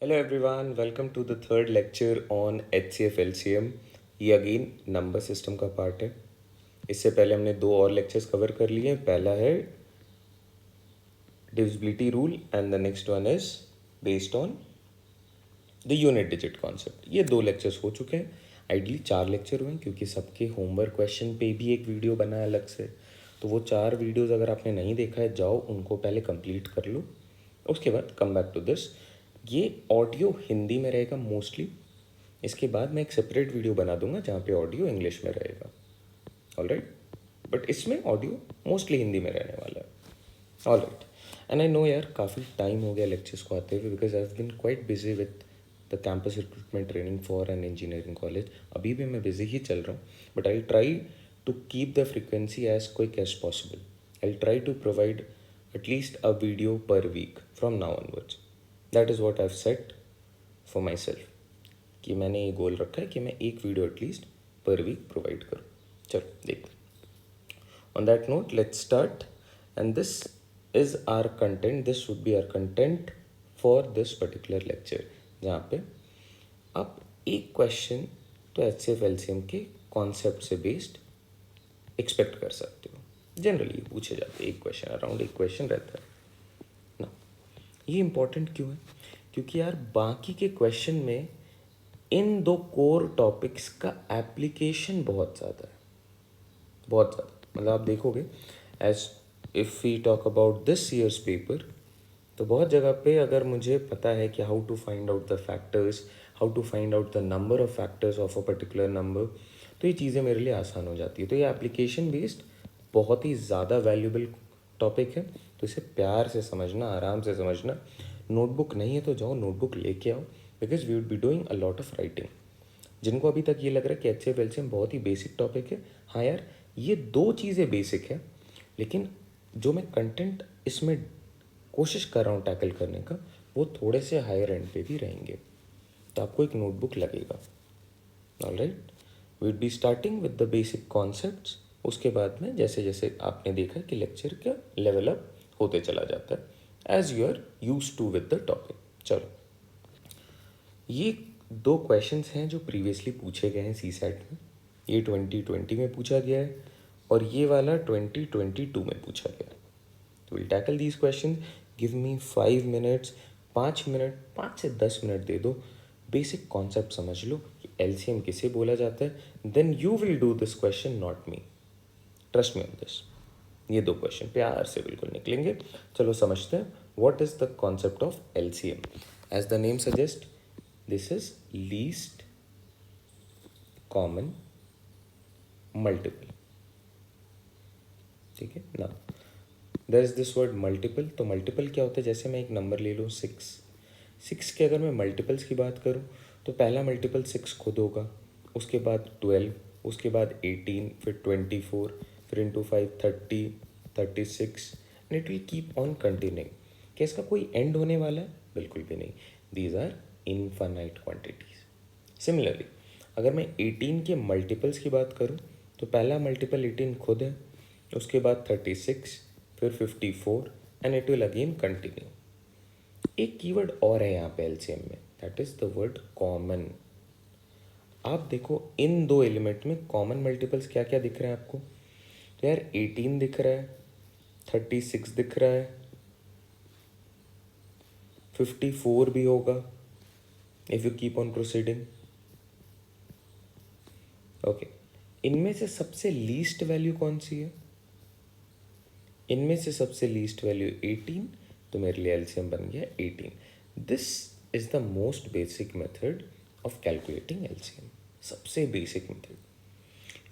Hello everyone, welcome to the third lecture on HCF LCM. ये again number system का part है. इससे पहले हमने दो और लेक्चर्स कवर कर लिए हैं. पहला है divisibility rule and the next one is based on the unit digit concept. ये दो लेक्चर्स हो चुके हैं. आइडली 4 लेक्चर हुए हैं क्योंकि सबके होमवर्क क्वेश्चन पे भी एक वीडियो बना है अलग से. तो वो 4 वीडियोज़ अगर आपने नहीं देखा है जाओ उनको पहले कंप्लीट कर लो. उसके बाद कम बैक टू दिस. ये ऑडियो हिंदी में रहेगा मोस्टली. इसके बाद मैं एक सेपरेट वीडियो बना दूंगा जहाँ पे ऑडियो इंग्लिश में रहेगा. ऑलराइट, बट इसमें ऑडियो मोस्टली हिंदी में रहने वाला है. ऑलराइट, एंड आई नो यार काफ़ी टाइम हो गया लेक्चर्स को आते हुए because I have been quite busy with the campus recruitment training for an engineering college. अभी भी मैं बिजी ही चल रहा हूँ, but I try to keep the frequency as quick as possible. I try to provide at least a video per week from now onwards. That is what I have set for myself कि मैंने ये goal रखा है कि मैं एक video at least पर week provide करूँ. चलो देखते. On that note, let's start. And this is our content. This would be our content for this particular lecture. जहाँ पे आप एक क्वेश्चन तो H C F L C M के कॉन्सेप्ट से बेस्ड एक्सपेक्ट कर सकते हो. जनरली पूछे जाते हैं एक क्वेश्चन, अराउंड एक क्वेश्चन रहता है ना. ये इम्पोर्टेंट क्यों है? क्योंकि यार बाकी के क्वेश्चन में इन दो कोर टॉपिक्स का एप्लीकेशन बहुत ज़्यादा है. बहुत ज़्यादा मतलब आप देखोगे as if we talk about this year's paper तो बहुत जगह पे अगर मुझे पता है कि how to find out the factors, how to find out the number of factors of a particular number, तो ये चीज़ें मेरे लिए आसान हो जाती है. तो ये एप्लीकेशन बेस्ड बहुत ही ज़्यादा वैल्यूबल टॉपिक है. तो इसे प्यार से समझना, आराम से समझना. नोटबुक नहीं है तो जाओ नोटबुक लेके आओ because we would be doing a lot of writing. जिनको अभी तक ये लग रहा है कि H C F L C M बहुत ही बेसिक टॉपिक है, हाँ यार ये दो चीज़ें बेसिक है, लेकिन जो मैं कंटेंट इसमें कोशिश कर रहा हूँ टैकल करने का वो थोड़े से हायर एंड पे भी रहेंगे. तो आपको एक नोटबुक लगेगा. Alright, we will be starting with the basic concepts. उसके बाद में जैसे जैसे आपने देखा कि लेक्चर का लेवल अप होते चला जाता है as you are use to with the topic. चलो, ये दो क्वेश्चंस हैं जो प्रीवियसली पूछे गए हैं सी सेट में. ये 2020 में पूछा गया है और ये वाला 2022 में पूछा गया है. तो will tackle these question. Give me 5 minutes, 5 minute, 5 से 10 मिनट दे दो. बेसिक कॉन्सेप्ट समझ लो कि एलसीएम किसे बोला जाता है. Then you will do this question, not me. Trust me on this. ये दो क्वेश्चन प्यार से बिल्कुल निकलेंगे. चलो समझते हैं. What is the concept of LCM? As the name suggest, this is least common multiple. ठीक है ना. There is this word multiple. तो मल्टीपल क्या होता है? जैसे मैं एक नंबर ले लूँ 6 के अगर मैं मल्टीपल्स की बात करूँ तो पहला मल्टीपल 6 खुद होगा, उसके बाद 12, उसके बाद 18, फिर 24, फिर into 5 30, 36 and it will keep on continuing. क्या इसका कोई एंड होने वाला है? बिल्कुल भी नहीं. These are infinite quantities. Similarly अगर मैं 18 के मल्टीपल्स की बात करूँ तो पहला मल्टीपल 18 खुद है, उसके बाद 36, फिर 54 and it will again continue. एक कीवर्ड और है यहाँ पे एलसीएम में, that is the word common. आप देखो इन दो एलिमेंट में कॉमन मल्टीपल्स क्या क्या दिख रहे हैं आपको. तो यार 18 दिख रहा है, 36 दिख रहा है, 54 भी होगा if you keep on proceeding. Okay, इनमें से सबसे लीस्ट वैल्यू कौन सी है? इनमें से सबसे लीस्ट वैल्यू 18. तो मेरे लिए एलसीएम बन गया 18. This is the most basic method of calculating LCM. सबसे बेसिक मेथड.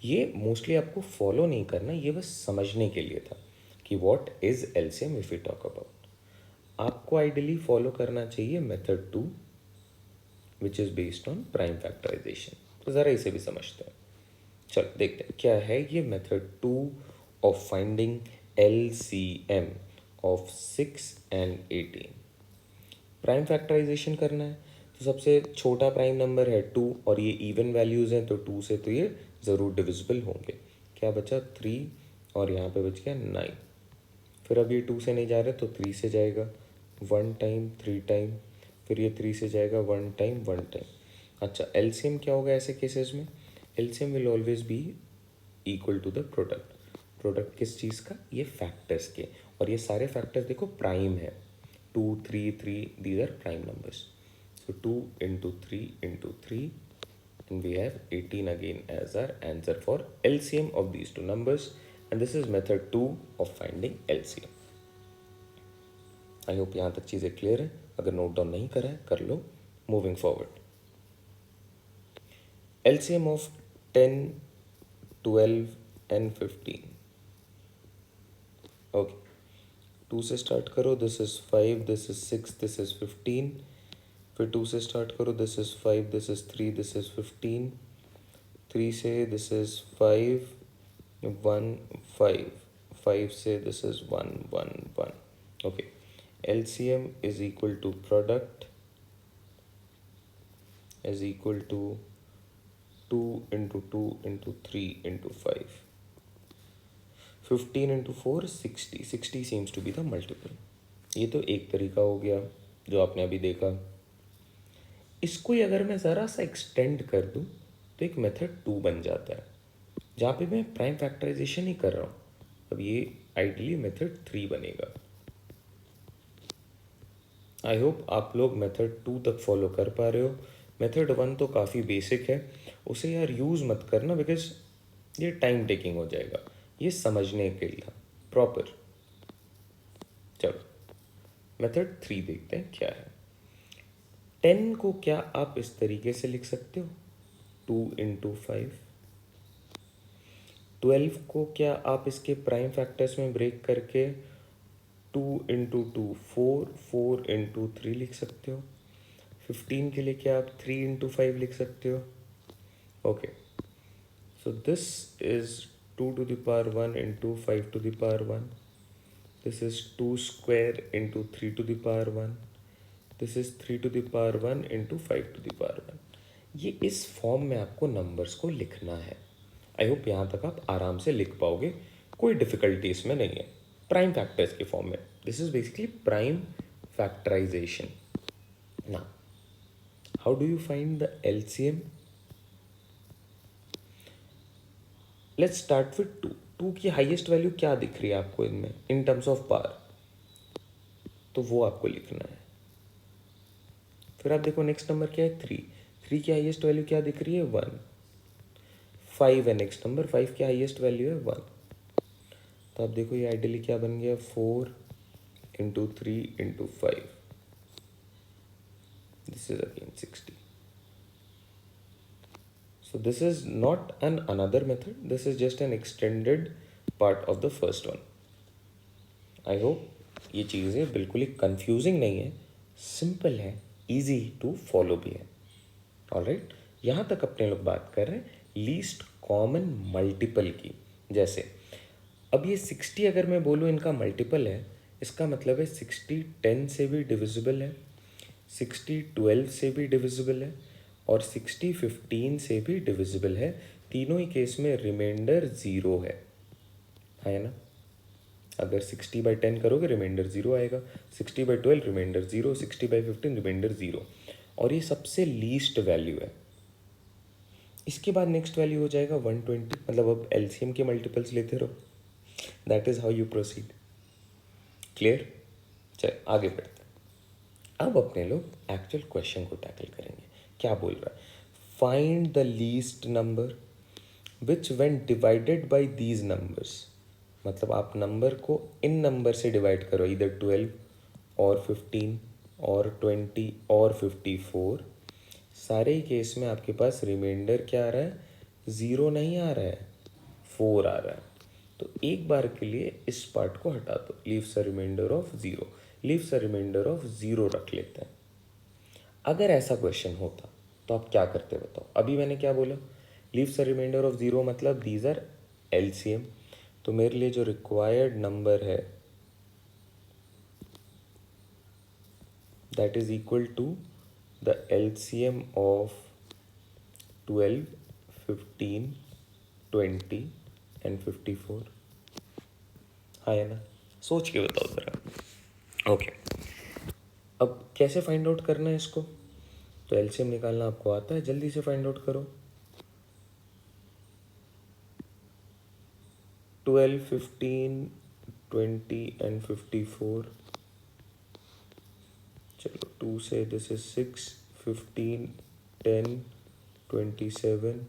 ये मोस्टली आपको फॉलो नहीं करना, ये बस समझने के लिए था कि what is LCM if you talk about. आपको आइडियली फॉलो करना चाहिए method 2 which is based on prime factorisation. तो ज़रा इसे भी समझते हैं. चलो देखते हैं क्या है ये method 2 of finding LCM of 6 and 18. Prime factorization करना है तो सबसे छोटा प्राइम नंबर है 2 और ये इवन वैल्यूज़ हैं तो 2 से तो ये ज़रूर डिविजिबल होंगे. क्या बचा? 3 और यहाँ पे बच गया 9. फिर अब ये 2 से नहीं जा रहे तो 3 से जाएगा. 1 टाइम, 3 टाइम, फिर ये 3 से जाएगा 1 टाइम 1 टाइम। अच्छा, एलसीएम क्या होगा ऐसे केसेस में? LCM will always be equal to the product. Product किस चीज़ का? ये फैक्टर्स के, और ये सारे फैक्टर्स देखो प्राइम है, 2 3 3, these are prime numbers. So 2 into 3 into 3, and we have 18 again as our answer for LCM of these two numbers, and this is method 2 of finding LCM. I hope यहाँ तक चीज़ें clear है। अगर note down नहीं करा है कर लो। Moving forward, LCM of 10, 12 and 15। Okay, 2 से स्टार्ट करो, this is 5, this is 6, this is 15। फिर 2 से स्टार्ट करो, this is 5, this is 3, this is 15। 3 से दिस इज 5 1 5, 5 से this is 1 1 1। Okay, LCM is equal to product is equal to 2 into 2 into 3 into 5, 15 into 4 60, 60 seems to be the multiple। ये तो एक तरीका हो गया जो आपने अभी देखा। इसको ही अगर मैं ज़रा सा एक्सटेंड कर दूं तो एक मेथड 2 बन जाता है, जहाँ पे मैं प्राइम फैक्टराइजेशन ही कर रहा हूँ। अब ये आइडियली मेथड 3 बनेगा। आई होप आप लोग मेथड 2 तक फॉलो कर पा रहे हो। मेथड 1 तो काफ़ी बेसिक है, उसे यार यूज़ मत करना बिकॉज ये टाइम टेकिंग हो जाएगा। ये समझने के लिए प्रॉपर। चलो मेथड 3 देखते हैं क्या है। 10 को क्या आप इस तरीके से लिख सकते हो, 2 into 5। 12 को क्या आप इसके प्राइम फैक्टर्स में ब्रेक करके 2 into 2 4, 4 into 3 लिख सकते हो। 15 के लिए क्या आप 3 into 5 लिख सकते हो। Okay, so this is 2 to the power 1 into 5 to the power 1। This is 2 square into 3 to the power 1। This is 3 to the power 1 into 5 to the power 1। ये इस फॉर्म में आपको नंबर्स को लिखना है। आई होप यहाँ तक आप आराम से लिख पाओगे, कोई डिफिकल्टी इसमें नहीं है। प्राइम फैक्टर्स के फॉर्म में, this is basically prime factorisation. ना, how do you find the LCM? Let's start with 2। 2 की हाईएस्ट वैल्यू क्या दिख रही है आपको इनमें इन टर्म्स ऑफ पावर, तो वो आपको लिखना है। फिर आप देखो नेक्स्ट नंबर क्या है, 3। 3 की हाईएस्ट वैल्यू क्या दिख रही है, 1। 5 है नेक्स्ट नंबर, 5 की हाईएस्ट वैल्यू है 1। तो आप देखो ये आइडियली क्या बन गया, 4 into 3 into 5। This is again 60। So this is not an another method, this is just an extended part of the first one। I hope ये चीज़ें बिल्कुल ही confusing नहीं है, simple है, easy to follow भी है। ऑलराइट, यहाँ तक अपने लोग बात कर रहे हैं लीस्ट कॉमन मल्टीपल की। जैसे अब ये 60 अगर मैं बोलूँ इनका मल्टीपल है, इसका मतलब है 60 10 से भी डिविजिबल है, 60 12 से भी डिविजिबल है, और 60 15 से भी डिविजिबल है। तीनों ही केस में रिमाइंडर 0 है ना। अगर 60/10 करोगे रिमाइंडर 0 आएगा, 60/12 रिमाइंडर 0, 60/15 रिमाइंडर 0, और ये सबसे लीस्ट वैल्यू है। इसके बाद नेक्स्ट वैल्यू हो जाएगा 120, मतलब अब LCM के मल्टीपल्स लेते रहो। That is how you proceed. Clear? चल आगे बढ़ते हैं। अब अपने लोग एक्चुअल क्वेश्चन को टैकल करेंगे। क्या बोल रहा है, find the least number which when divided by these numbers. मतलब आप नंबर को इन नंबर से डिवाइड करो, इधर 12 और 15 और 20 और 54। सारे ही केस में आपके पास रिमाइंडर क्या आ रहा है, 0 नहीं आ रहा है, 4 आ रहा है। तो एक बार के लिए इस पार्ट को हटा दो, leaves a remainder of 0, leaves a remainder of 0 रख लेते हैं। अगर ऐसा क्वेश्चन होता तो आप क्या करते बताओ। अभी मैंने क्या बोला, लीव्स अ रिमाइंडर ऑफ 0 मतलब दीज आर LCM। तो मेरे लिए जो रिक्वायर्ड नंबर है that is equal to the LCM of 12 15 20 and 54। हाँ है ना, सोच के बताओ ज़रा। ओके, अब कैसे फाइंड आउट करना है इसको? तो एलसीएम निकालना आपको आता है, जल्दी से फाइंड आउट करो। 12, 15, 20 एंड 54। चलो 2 से दिस इज 6, 15, 10, 27,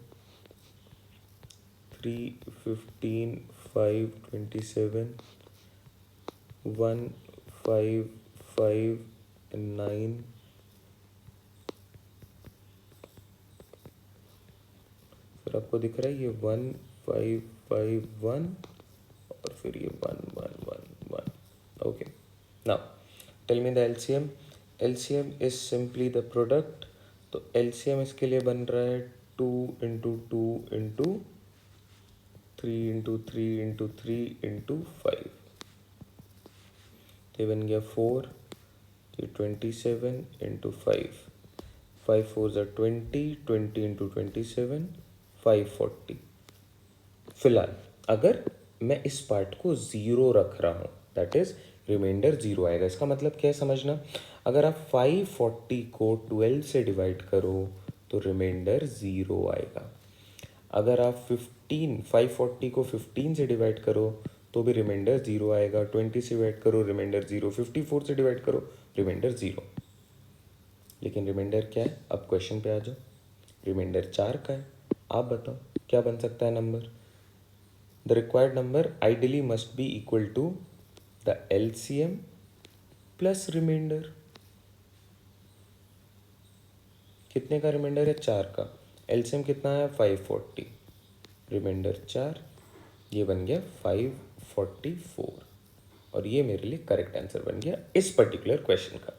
3, 15, 5, 27, 1, 5, 5 and 9। फिर आपको दिख रहा है ये 1, 5, 5, 1 और फिर ये 1, 1, 1, 1। Okay, now tell me the LCM. LCM is simply the product. तो एलसीएम इसके लिए बन रहा है 2 into 2 into 3 into 3 into 3 into 5। तो ये बन गया 4, ये 27 इंटू 5, 5 4 ज़ा 20, 20 इंटू 27, 540। फिलहाल अगर मैं इस पार्ट को ज़ीरो रख रहा हूँ, दैट इज़ रिमाइंडर ज़ीरो आएगा। इसका मतलब क्या है समझना, अगर आप 540 को 12 से डिवाइड करो तो रिमाइंडर ज़ीरो आएगा। अगर आप 540 को 15 से डिवाइड करो तो भी रिमाइंडर ज़ीरो आएगा। 20 से डिवाइड करो रिमाइंडर ज़ीरो, 54 से डिवाइड करो रिमाइंडर ज़ीरो। लेकिन रिमाइंडर क्या है? अब क्वेश्चन पे आ जाओ। रिमाइंडर 4 का है। आप बताओ क्या बन सकता है नंबर? The required number ideally must be equal to the LCM plus remainder. कितने का रिमाइंडर है? 4 का। एलसीएम कितना है? 540, रिमाइंडर 4, ये बन गया 544 और ये मेरे लिए करेक्ट आंसर बन गया इस पर्टिकुलर क्वेश्चन का।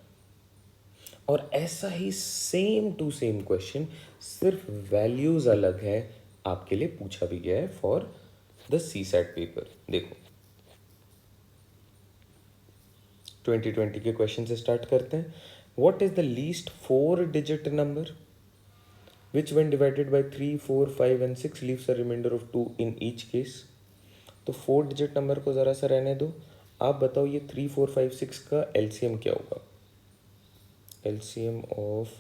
और ऐसा ही सेम टू सेम क्वेश्चन, सिर्फ वैल्यूज अलग है, आपके लिए पूछा भी गया है फॉर द सीसैट पेपर। देखो 2020 के क्वेश्चन से स्टार्ट करते हैं। What is the least 4 digit number which when divided by 3, 4, 5 and 6 leaves a remainder of 2 in each case? तो 4 डिजिट नंबर को ज़रा सा रहने दो। आप बताओ ये 3, 4, 5, 6 का एलसीएम क्या होगा? एलसीएम ऑफ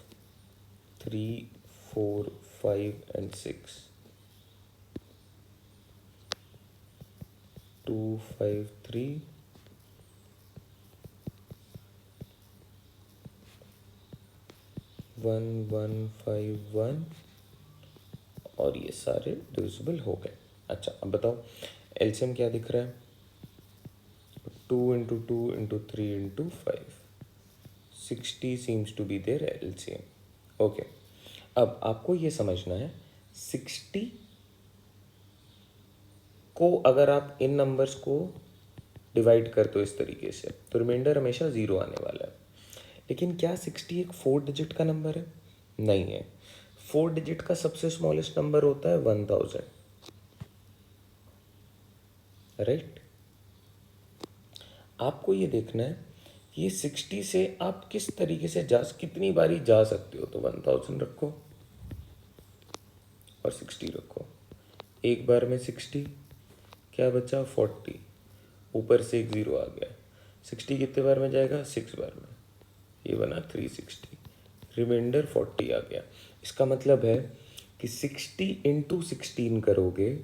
3, 4, 5 and 6, 2, 5, 3, 1, 1, 5, 1 और ये सारे डिविजिबल हो गए। अच्छा अब बताओ एलसीएम क्या दिख रहा है? 2 into 2 into 3 into 5, 60 seems to be their LCM. Okay, अब आपको ये समझना है 60 को अगर आप इन नंबर्स को डिवाइड करते हो इस तरीके से तो रिमाइंडर हमेशा ज़ीरो आने वाला है। लेकिन क्या 60 एक 4 डिजिट का नंबर है? नहीं है। 4 डिजिट का सबसे स्मॉलेस्ट नंबर होता है 1000, राइट? आपको ये देखना है कि ये 60 से आप किस तरीके से कितनी बारी जा सकते हो। तो 1000 रखो और 60 रखो। एक बार में 60, क्या बचा? 40, ऊपर से एक ज़ीरो आ गया। 60 कितने बार में जाएगा? 6 बार में, ये बना 360, रिमाइंडर 40 आ गया। इसका मतलब है कि 60 इंटू 16 करोगे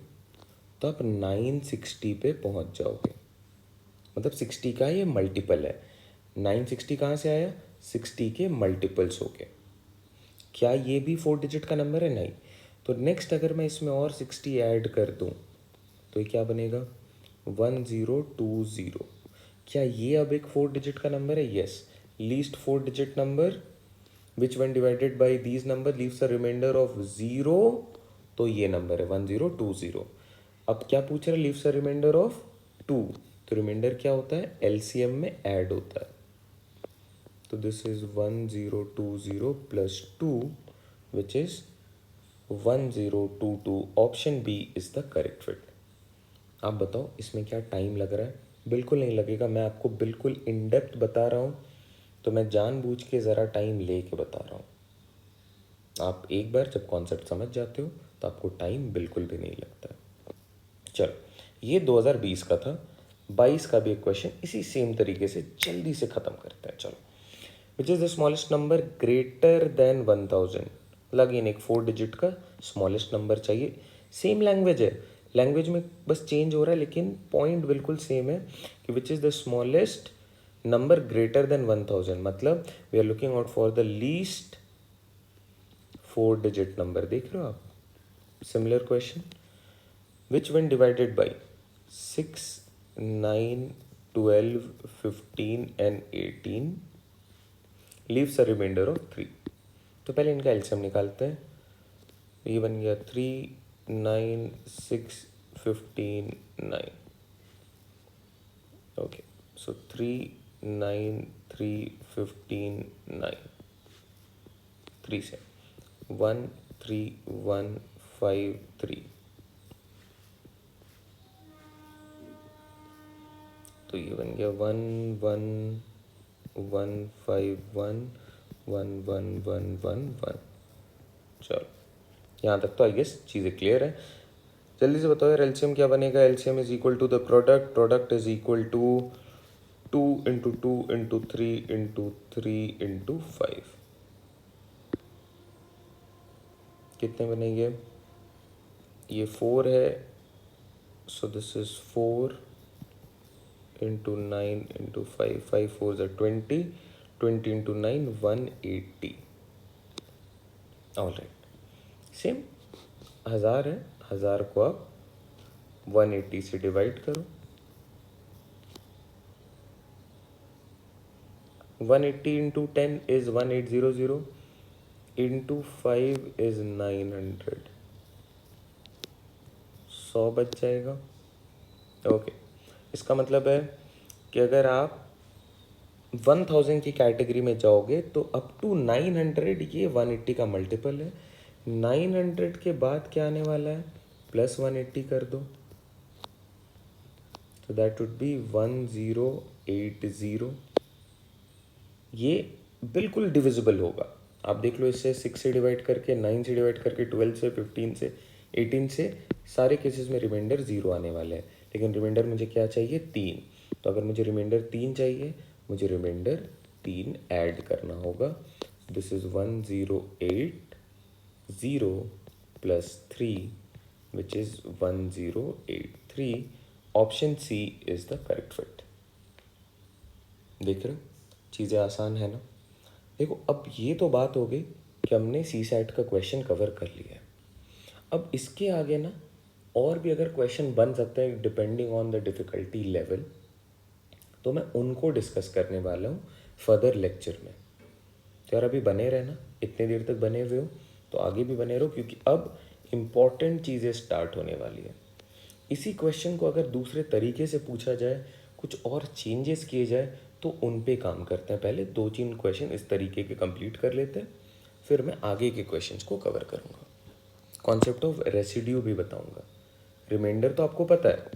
तो आप 960 पे पहुंच जाओगे। मतलब 60 का ये मल्टीपल है। 960 कहाँ से आया? 60 के मल्टीपल्स हो गए। क्या ये भी 4 डिजिट का नंबर है? नहीं। तो नेक्स्ट अगर मैं इसमें और 60 ऐड कर दूं तो ये क्या बनेगा? 1020। क्या ये अब एक 4 डिजिट का नंबर है? Yes. Least 4 digit number which when divided by these number leaves a remainder of 0, तो ये नंबर है 1020। अब क्या पूछ रहा है? Leaves a remainder of 2। तो रिमाइंडर क्या होता है? एलसीएम में ऐड होता है। तो this is 1020 plus 2 which is 1022। Option B is the correct fit. आप बताओ इसमें क्या टाइम लग रहा है? बिल्कुल नहीं लगेगा। मैं आपको बिल्कुल इन डेप्थ बता रहा हूँ, तो मैं जानबूझ के ज़रा टाइम ले के बता रहा हूँ। आप एक बार जब कॉन्सेप्ट समझ जाते हो तो आपको टाइम बिल्कुल भी नहीं लगता। चलो ये 2020 का था। 22 का भी एक क्वेश्चन इसी सेम तरीके से जल्दी से ख़त्म करते हैं। चलो विच is the smallest number greater than 1000। Again एक 4 डिजिट का स्मॉलेस्ट नंबर चाहिए। सेम लैंग्वेज है, लैंग्वेज में बस चेंज हो रहा है, लेकिन पॉइंट बिल्कुल सेम है कि which is the smallest number greater than 1000, मतलब we are looking out for the least 4 digit number. देख रहे हो आप? Similar question, which when divided by 6, 9, 12, 15 and 18 leaves a remainder of 3। तो पहले इनका एलसीएम निकालते हैं। ये बन गया 3, 9, 6, 15, 9। ओके, सो 3, 9, 3, 15, 9, 3 से 1, 3, 1, 5, 3। तो ये बन गया 1, 1, 1, 5, 1, 1, 1, 1, 1, 1। चलो यहाँ तक तो आई गेस चीज़ें क्लियर है। जल्दी से बताओ यार, एलसीएम क्या बनेगा? LCM is equal to the product, product is equal to 2 into 2 into 3 into 3 into 5। कितने बनेंगे? ये 4 है, so this is 4 into 9 into 5, 5 4 ज़ा 20, 20 इंटू 9 180। ऑल राइट, सेम 1000 है, 1000 को आप 180 से डिवाइड करो। 180 इंटू 10 इज 1800 इंटू 5 इज 900। 100 बच जाएगा। ओके, इसका मतलब है कि अगर आप 1000 की कैटेगरी में जाओगे तो अप टू 900 ये 180 का मल्टीपल है। 900 के बाद क्या आने वाला है? प्लस 180 कर दो, तो दैट वुड बी 1080। ये बिल्कुल डिविजिबल होगा। आप देख लो, इससे 6 से डिवाइड करके, 9 से डिवाइड करके, 12 से, 15 से, 18 से, सारे केसेस में रिमाइंडर 0 आने वाले हैं। लेकिन रिमाइंडर मुझे क्या चाहिए? 3। तो अगर मुझे रिमाइंडर 3 चाहिए, मुझे रिमाइंडर 3 ऐड करना होगा। This is 1080 plus 3 which is 1083। Option C is the correct fit. देख रहे हो, चीज़ें आसान है ना? देखो, अब ये तो बात हो गई कि हमने सी सैट का क्वेश्चन कवर कर लिया है। अब इसके आगे ना और भी अगर क्वेश्चन बन सकते हैं depending on the difficulty level, तो मैं उनको डिस्कस करने वाला हूँ फर्दर लेक्चर में। तो यार अभी बने रहना, इतने देर तक बने हुए हो तो आगे भी बने रहो, क्योंकि अब इम्पॉर्टेंट चीज़ें स्टार्ट होने वाली है। इसी क्वेश्चन को अगर दूसरे तरीके से पूछा जाए, कुछ और चेंजेस किए जाए, तो उन पे काम करते हैं। पहले 2-3 क्वेश्चन इस तरीके के कंप्लीट कर लेते हैं, फिर मैं आगे के क्वेश्चंस को कवर करूँगा। कॉन्सेप्ट ऑफ रेसिड्यू भी बताऊँगा। रिमाइंडर तो आपको पता है,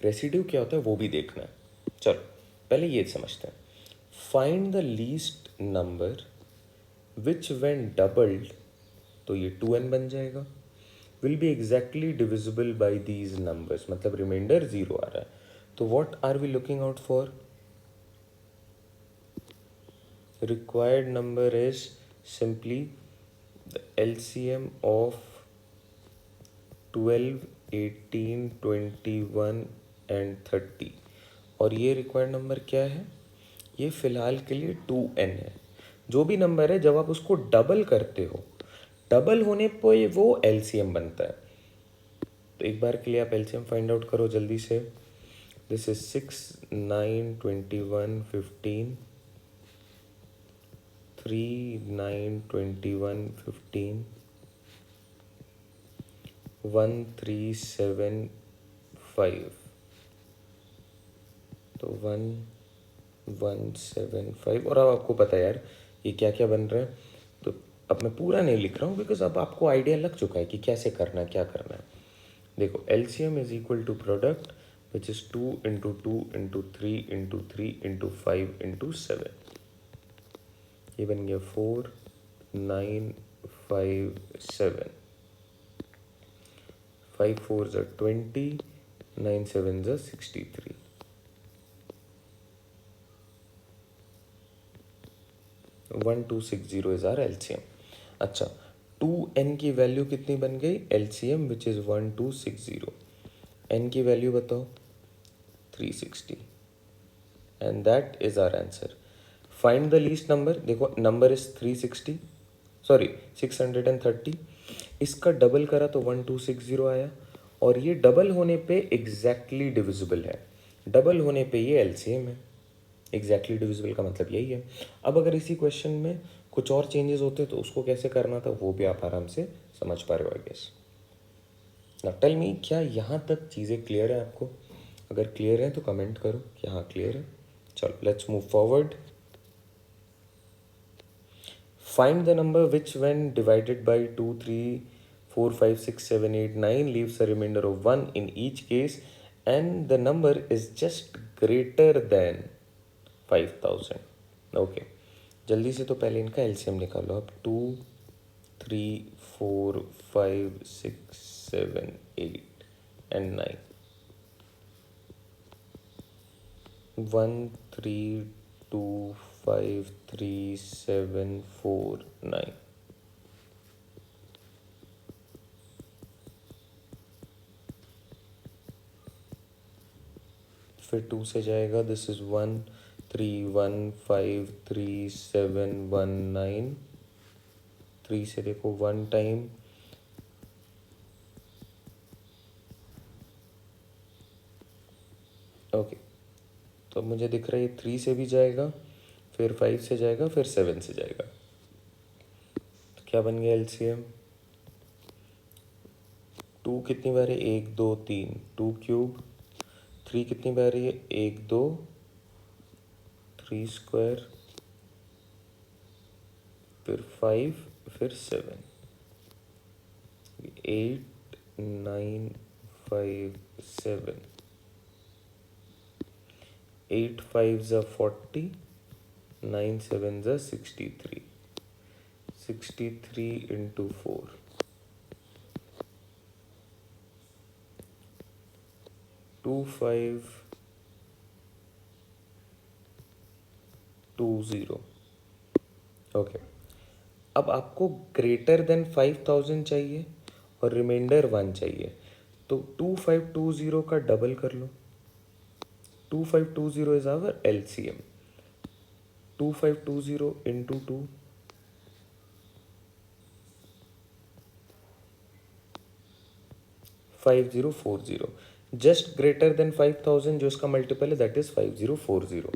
रेसिड्यू क्या होता है वो भी देखना है। चलो पहले ये समझते हैं। Find the least number which when doubled, तो ये 2n बन जाएगा, will be exactly divisible by these numbers, मतलब रिमाइंडर 0 आ रहा है। तो what are we looking out for? Required number is simply the LCM of 12, 18, 21 and 30। और ये रिक्वायर्ड नंबर क्या है? ये फ़िलहाल के लिए 2n है। जो भी नंबर है, जब आप उसको डबल करते हो, डबल होने पर वो LCM बनता है। तो एक बार के लिए आप LCM फाइंड आउट करो जल्दी से। This is 6, 9, 21, 15, 3, 9, 21, 15, 1, 3, 7, 5। तो 1, 1, 7, 5। और अब आपको पता है यार ये क्या क्या बन रहा है, तो अब मैं पूरा नहीं लिख रहा हूँ, बिकॉज अब आपको आइडिया लग चुका है कि कैसे करना है, क्या करना है। देखो, LCM is equal to product which is 2 into 2 into 3 into 3 into 5 into 7। ये बन गया 4, 9, 5, 7। 5 4 ज़ा 20, 9 7 ज़ा 63। 1260 इज आर LCM. अच्छा, 2n की वैल्यू कितनी बन गई? LCM which is 1260. n की वैल्यू बताओ, 360, and that is our answer. Find the least number. देखो नंबर इज 360, सॉरी 630. इसका डबल करा तो 1260 आया, और ये डबल होने पे एग्जैक्टली डिविजिबल है. डबल होने पे ये LCM है. एग्जैक्टली डिविजिबल का मतलब यही है. अब अगर इसी क्वेश्चन में कुछ और चेंजेस होते तो उसको कैसे करना था वो भी आप आराम से समझ पा रहे हो I guess. Now tell me, क्या यहाँ तक चीज़ें क्लियर है आपको? अगर क्लियर है तो कमेंट करो कि हाँ क्लियर है. चलो let's move forward. Find the number which when divided by 2, 3, 4, 5, 6, 7, 8, 9 leaves a remainder of 1 in each case and the number is just greater than 5000. Okay. जल्दी से तो पहले इनका LCM निकालो आप. 2, 3, 4, 5, 6, 7, 8 and 9. 1, 3, 2, 5, 3, 7, 4, 9. फिर 2 से जाएगा. This is 1, 3, 1, 5, 3, 7, 1, 9. 3 से देखो 1 टाइम. ओके, तो मुझे दिख रहा है ये 3 से भी जाएगा, फिर 5 से जाएगा, फिर 7 से जाएगा. तो क्या बन गया LCM? 2 कितनी बार है? 1, 2, 3. 2 क्यूब. 3 कितनी बार है? 1, 2, 3 स्क्वायर, फिर 5, फिर 7. 8, 9, 5, 7. 8 5s are 40, 9 7s are 63. 63 into 4. 2, 5, 2, 0. Okay, अब आपको ग्रेटर देन 5000 चाहिए और रिमाइंडर 1 चाहिए. तो 2520 का डबल कर लो. 2520 is our LCM. 2520 into 2, 5040. Just greater than 5000 जो इसका मल्टीपल है दैट इज 5040.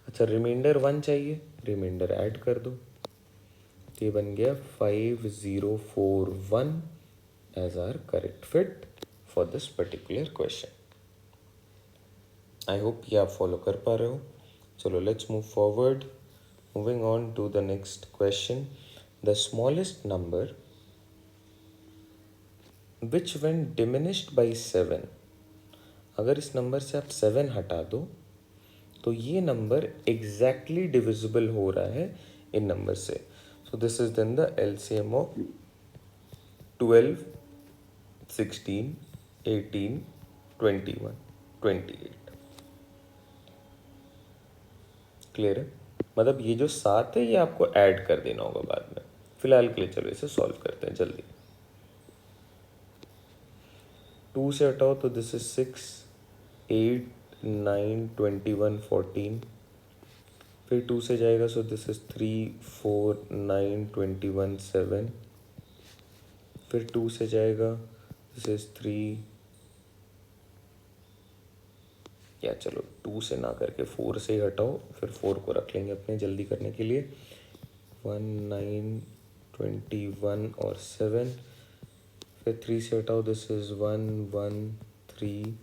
अच्छा, रिमाइंडर 1 चाहिए, रिमाइंडर ऐड कर दो. ये बन गया 5041 as our correct fit for this particular question. I hope ये आप फॉलो कर पा रहे हो. चलो let's move forward. Moving on to the next question. The smallest number which when diminished by 7. अगर इस नंबर से आप 7 हटा दो तो ये नंबर एग्जैक्टली डिविजिबल हो रहा है इन नंबर से. So this is then the LCM of 12, 16, 18, 21, 28. Clear है? मतलब ये जो 7 है ये आपको ऐड कर देना होगा बाद में. फिलहाल के लिए चलो इसे सॉल्व करते हैं जल्दी. 2 से हटाओ तो दिस इज 6, 8, 9, 21, 14. फिर 2 से जाएगा सो दिस इज 3, 4, 9, 21, 7. फिर 2 से जाएगा दिस इज 3, या चलो 2 से ना करके 4 से ही हटाओ, फिर 4 को रख लेंगे अपने जल्दी करने के लिए. 1, 9, 21 और 7. फिर 3 से हटाओ दिस इज 1, 1, 3,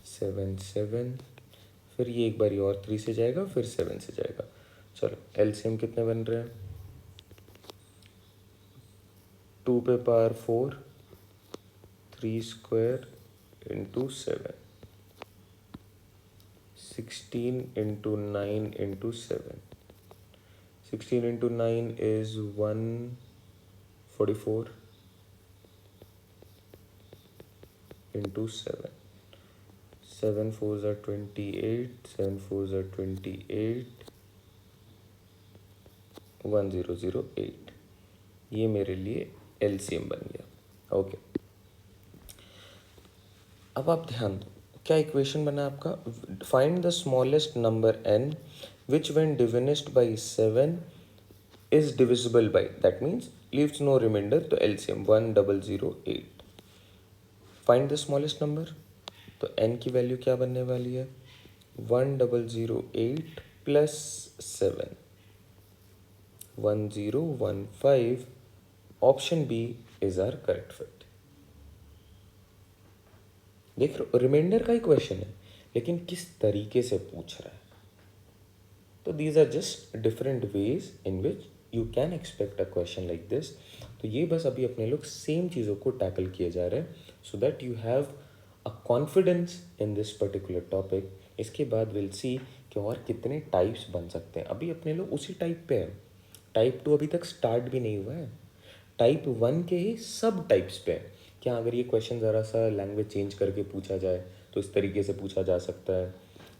7, 7. फिर ये एक बारी और 3 से जाएगा, फिर 7 से जाएगा. चलो LCM कितने बन रहे हैं? 2 पे power 4, 3 square into 7. 16 into 9 into 7. 16 into 9 is 144 into 7. 7 4s are 28. 7 4s are 28. 1008, ये मेरे लिए एलसीएम बन गया। ओके, अब आप ध्यान दो, क्या इक्वेशन बना आपका? Find the smallest number n which when डिविनिस्ड by 7 is divisible by, that means leaves no remainder, तो LCM 1008। Find the smallest number, तो n की वैल्यू क्या बनने वाली है? 1008 plus 7, 1015। Option B is our correct fit. देख लो, रिमाइंडर का ही क्वेश्चन है, लेकिन किस तरीके से पूछ रहा है। तो these are just different ways in which you can expect a question like this. तो ये बस अभी अपने लोग सेम चीज़ों को टैकल किए जा रहे हैं, so that you have a confidence in this particular topic. इसके बाद विल सी कि और कितने टाइप्स बन सकते हैं। अभी अपने लोग उसी टाइप पे हैं, टाइप 2 अभी तक स्टार्ट भी नहीं हुआ है, टाइप 1 के ही सब टाइप्स पे है। क्या अगर ये क्वेश्चन ज़रा सा लैंग्वेज चेंज करके पूछा जाए तो इस तरीके से पूछा जा सकता है।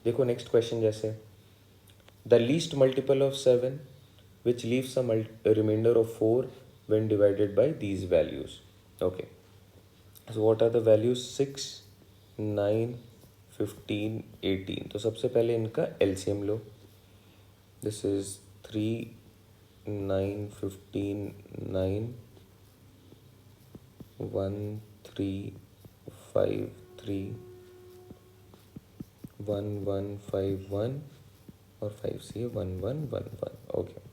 देखो नेक्स्ट क्वेश्चन, जैसे the least multiple of 7 which leaves a remainder of 4 when divided by these values. Okay, so what are the values? 6, 9, 15, 18। तो सबसे पहले इनका एलसीएम लो। दिस इज 3, 9, 15, 9, 1, 3, 5, 3, 1, 1, 5, 1 और 5 से 1, 1, 1, 1। ओके,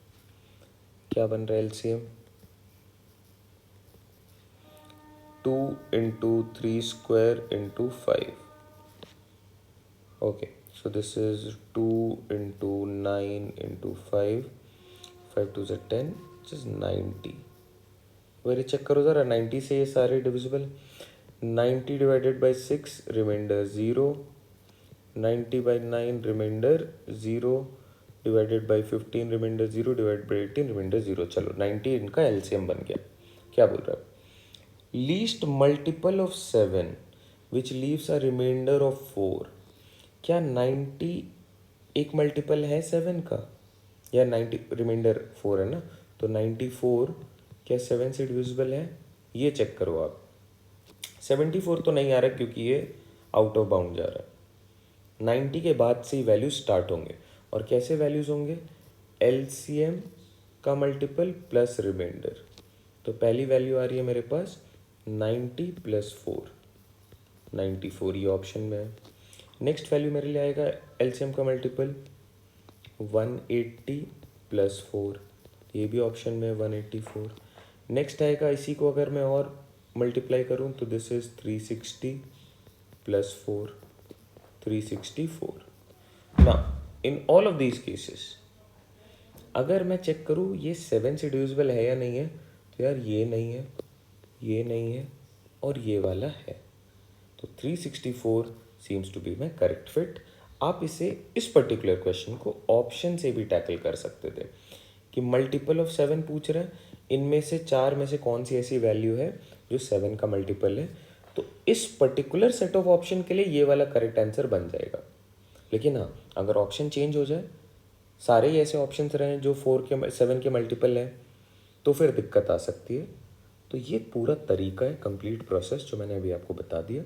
क्या बन रहा है LCM? 2 into 3 square into 5. Okay, so this is 2 into 9 into 5, 5 to 10, which is 90। Very चेक करो ज़रा, 90 से ये सारे divisible. 90 divided by 6 remainder 0, 90 by 9 remainder 0, divided by 15 remainder 0, divide by 18 remainder 0। चलो 90 इनका एलसीएम बन गया। क्या बोल रहा है? Least multiple of 7 which leaves a remainder of 4। क्या 90 एक मल्टीपल है 7 का? या 90 रिमाइंडर 4 है ना, तो 94 क्या 7 से डिविजिबल है? ये चेक करो आप। 74 तो नहीं आ रहा क्योंकि ये आउट ऑफ बाउंड जा रहा है। 90 के बाद से ही वैल्यूज स्टार्ट होंगे, और कैसे वैल्यूज होंगे? एलसीएम का मल्टीपल प्लस रिमाइंडर। तो पहली वैल्यू आ रही है मेरे पास 90 प्लस 4, 94, ये ऑप्शन में है। नेक्स्ट वैल्यू मेरे लिए आएगा एलसीएम का मल्टीपल 180 प्लस 4, ये भी ऑप्शन में है 184। नेक्स्ट आएगा, इसी को अगर मैं और मल्टीप्लाई करूं तो दिस इज 360 प्लस 4, 364। ना in all of these cases अगर मैं चेक करूं ये 7 से डिविजिबल है या नहीं है, तो यार ये नहीं है, ये नहीं है, और ये वाला है। तो 364 seems to be my correct fit. आप इसे इस पर्टिकुलर क्वेश्चन को ऑप्शन से भी टैकल कर सकते थे कि मल्टीपल ऑफ 7 पूछ रहे हैं, इनमें से 4 में से कौन सी ऐसी वैल्यू है जो 7 का मल्टीपल है। तो इस पर्टिकुलर सेट ऑफ ऑप्शन के लिए ये वाला करेक्ट आंसर बन जाएगा। लेकिन हाँ, अगर ऑप्शन चेंज हो जाए, सारे ही ऐसे ऑप्शंस रहे जो 7 के मल्टीपल हैं, तो फिर दिक्कत आ सकती है। तो ये पूरा तरीका है, कंप्लीट प्रोसेस जो मैंने अभी आपको बता दिया।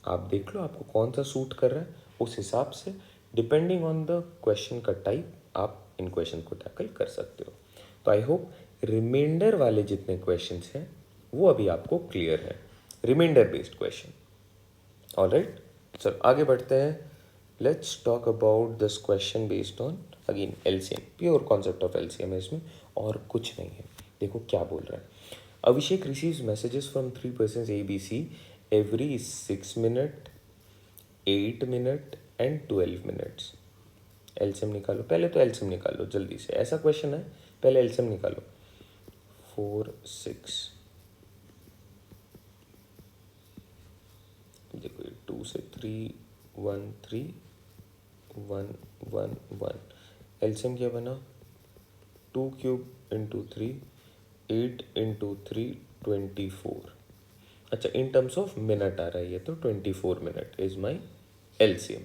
आप देख लो आपको कौन सा सूट कर रहा है, उस हिसाब से डिपेंडिंग ऑन द क्वेश्चन का टाइप आप इन क्वेश्चन को टैकल कर सकते हो। तो आई होप रिमाइंडर वाले जितने क्वेश्चंस हैं वो अभी आपको क्लियर है, रिमाइंडर बेस्ड क्वेश्चन। ऑलराइट, चलो आगे बढ़ते हैं। Let's talk about this question based on again LCM, pure concept of LCM है इसमें, और कुछ नहीं है। देखो क्या बोल रहा है। Abhishek receives messages from 3 persons ABC every 6 minutes, 8 minutes and 12 minutes। LCM निकालो, पहले तो एलसीएम निकालो जल्दी से, ऐसा क्वेश्चन है, पहले एलसीएम निकालो। 4, 6, देखो 2 से 3, 1, 3, 1, 1, 1। एलसीएम क्या बना? 2 क्यूब इंटू 3, 8 इंटू 3, 24। अच्छा, इन टर्म्स ऑफ मिनट आ रहा है ये, तो 24 minute is my LCM.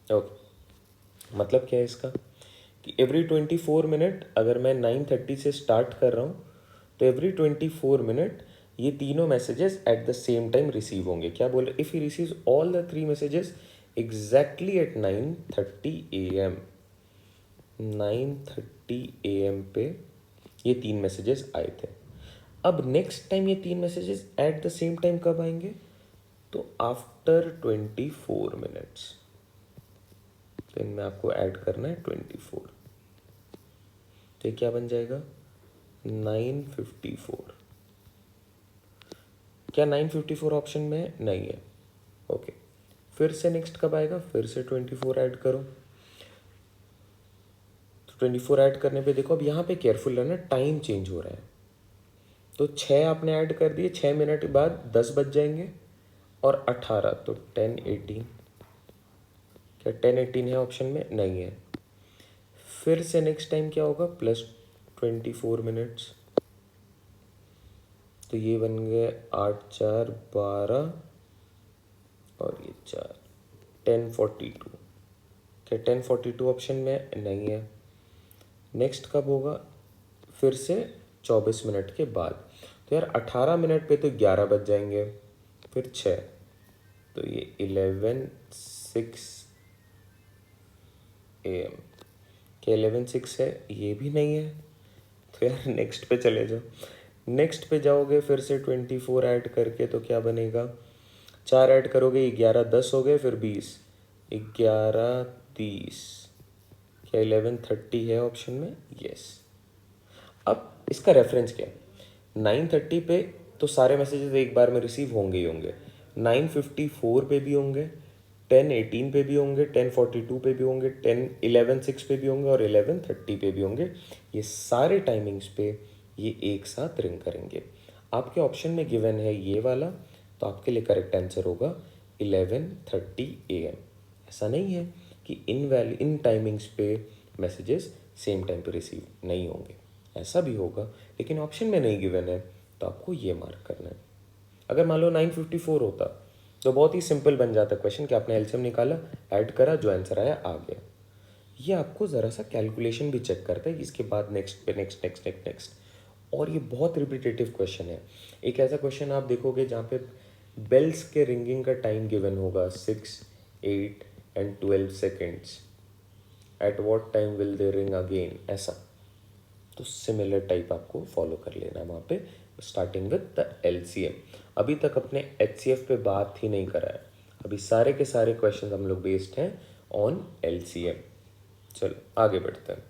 Okay, मतलब क्या है इसका कि एवरी 24 मिनट अगर मैं 9:30 से स्टार्ट कर रहा हूँ तो एवरी 24 मिनट ये तीनों messages at the same time receive होंगे। क्या बोल रहे, if he receives all the 3 messages exactly at 9:30 AM, 9:30 AM पे ये 3 मैसेजेस आए थे। अब नेक्स्ट टाइम ये 3 messages at the same time कब आएंगे, तो आफ्टर 24 मिनट्स। तो इनमें आपको ऐड करना है 24। तो ये क्या बन जाएगा 9:54। क्या 9:54 ऑप्शन में नहीं है? ओके, फिर से नेक्स्ट कब आएगा, फिर से 24 ऐड करो। तो 24 ऐड करने पे देखो अब यहाँ पे केयरफुल रहना, टाइम चेंज हो रहा है। तो 6 आपने ऐड कर दिए, 6 मिनट बाद 10 बज जाएंगे और 18, तो 10:18। क्या 10:18 है ऑप्शन में? नहीं है। फिर से नेक्स्ट टाइम क्या होगा, प्लस 24 मिनट्स। तो ये बन गए 8 4 12 और ये 4, 10:42। क्या 10:42 ऑप्शन में? नहीं है। नेक्स्ट कब होगा, फिर से 24 मिनट के बाद। तो यार 18 मिनट पे तो 11 बज जाएंगे, फिर 6, तो ये 11:06 AM। क्या 11:06 है? ये भी नहीं है। तो यार नेक्स्ट पे चले जाओ। नेक्स्ट पे जाओगे फिर से 24 ऐड करके, तो क्या बनेगा, 4 ऐड करोगे 11 10 हो गए, फिर 20, 11:30। क्या 11:30 है ऑप्शन में? यस। अब इसका रेफरेंस क्या है, 9:30 पे तो सारे मैसेजेस एक बार में रिसीव होंगे ही होंगे, 9:54 पे भी होंगे, 10:18 पे भी होंगे, 10:42 पे भी होंगे, 11:06 पे भी होंगे और 11:30 पे भी होंगे। ये सारे टाइमिंग्स पे ये एक साथ रिंग करेंगे। आपके ऑप्शन में गिवन है ये वाला, तो आपके लिए करेक्ट आंसर होगा 11:30 AM। ऐसा नहीं है कि इन टाइमिंग्स पे मैसेजेस सेम टाइम पे रिसीव नहीं होंगे, ऐसा भी होगा, लेकिन ऑप्शन में नहीं गिवन है, तो आपको ये मार्क करना है। अगर मान लो 9:54 होता तो बहुत ही सिंपल बन जाता क्वेश्चन कि आपने एलसीएम निकाला, ऐड करा, जो आंसर आया आ गया। ये आपको ज़रा सा कैलकुलेशन भी चेक करता है कि इसके बाद नेक्स्ट पे नेक्स्ट नेक्स्ट नेक्स्ट नेक्स्ट। और ये बहुत रिपीटेटिव क्वेश्चन है। एक ऐसा क्वेश्चन आप देखोगे जहाँ पे बेल्स के रिंगिंग का टाइम गिवन होगा 6, 8 and 12 seconds, at what time will they ring again, ऐसा। तो सिमिलर टाइप आपको फॉलो कर लेना है वहाँ पे, स्टार्टिंग विद द एलसीएम। अभी तक अपने एचसीएफ पे बात ही नहीं करा है, अभी सारे के सारे क्वेश्चन हम लोग बेस्ड हैं ऑन एलसीएम। चलो आगे बढ़ते हैं।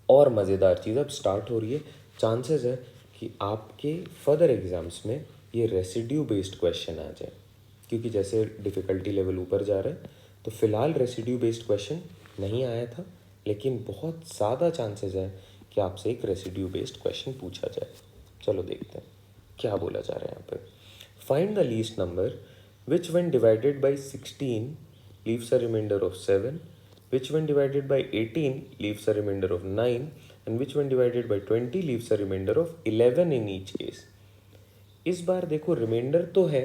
और मज़ेदार चीज़ अब स्टार्ट हो रही है, चांसेस है कि आपके फर्दर एग्जाम्स में ये रेसिड्यू बेस्ड क्वेश्चन आ जाए, क्योंकि जैसे डिफ़िकल्टी लेवल ऊपर जा रहा है। तो फिलहाल रेसिड्यू बेस्ड क्वेश्चन नहीं आया था, लेकिन बहुत ज़्यादा चांसेस है कि आपसे एक रेसिड्यू बेस्ड क्वेश्चन पूछा जाए। चलो देखते हैं क्या बोला जा रहा है यहाँ पे। Find the least number which when divided by 16 leaves a remainder of 7, which when divided by 18 leaves a remainder of 9, and which when divided by 20 leaves a remainder of 11 in each case। इस बार देखो reminder तो है,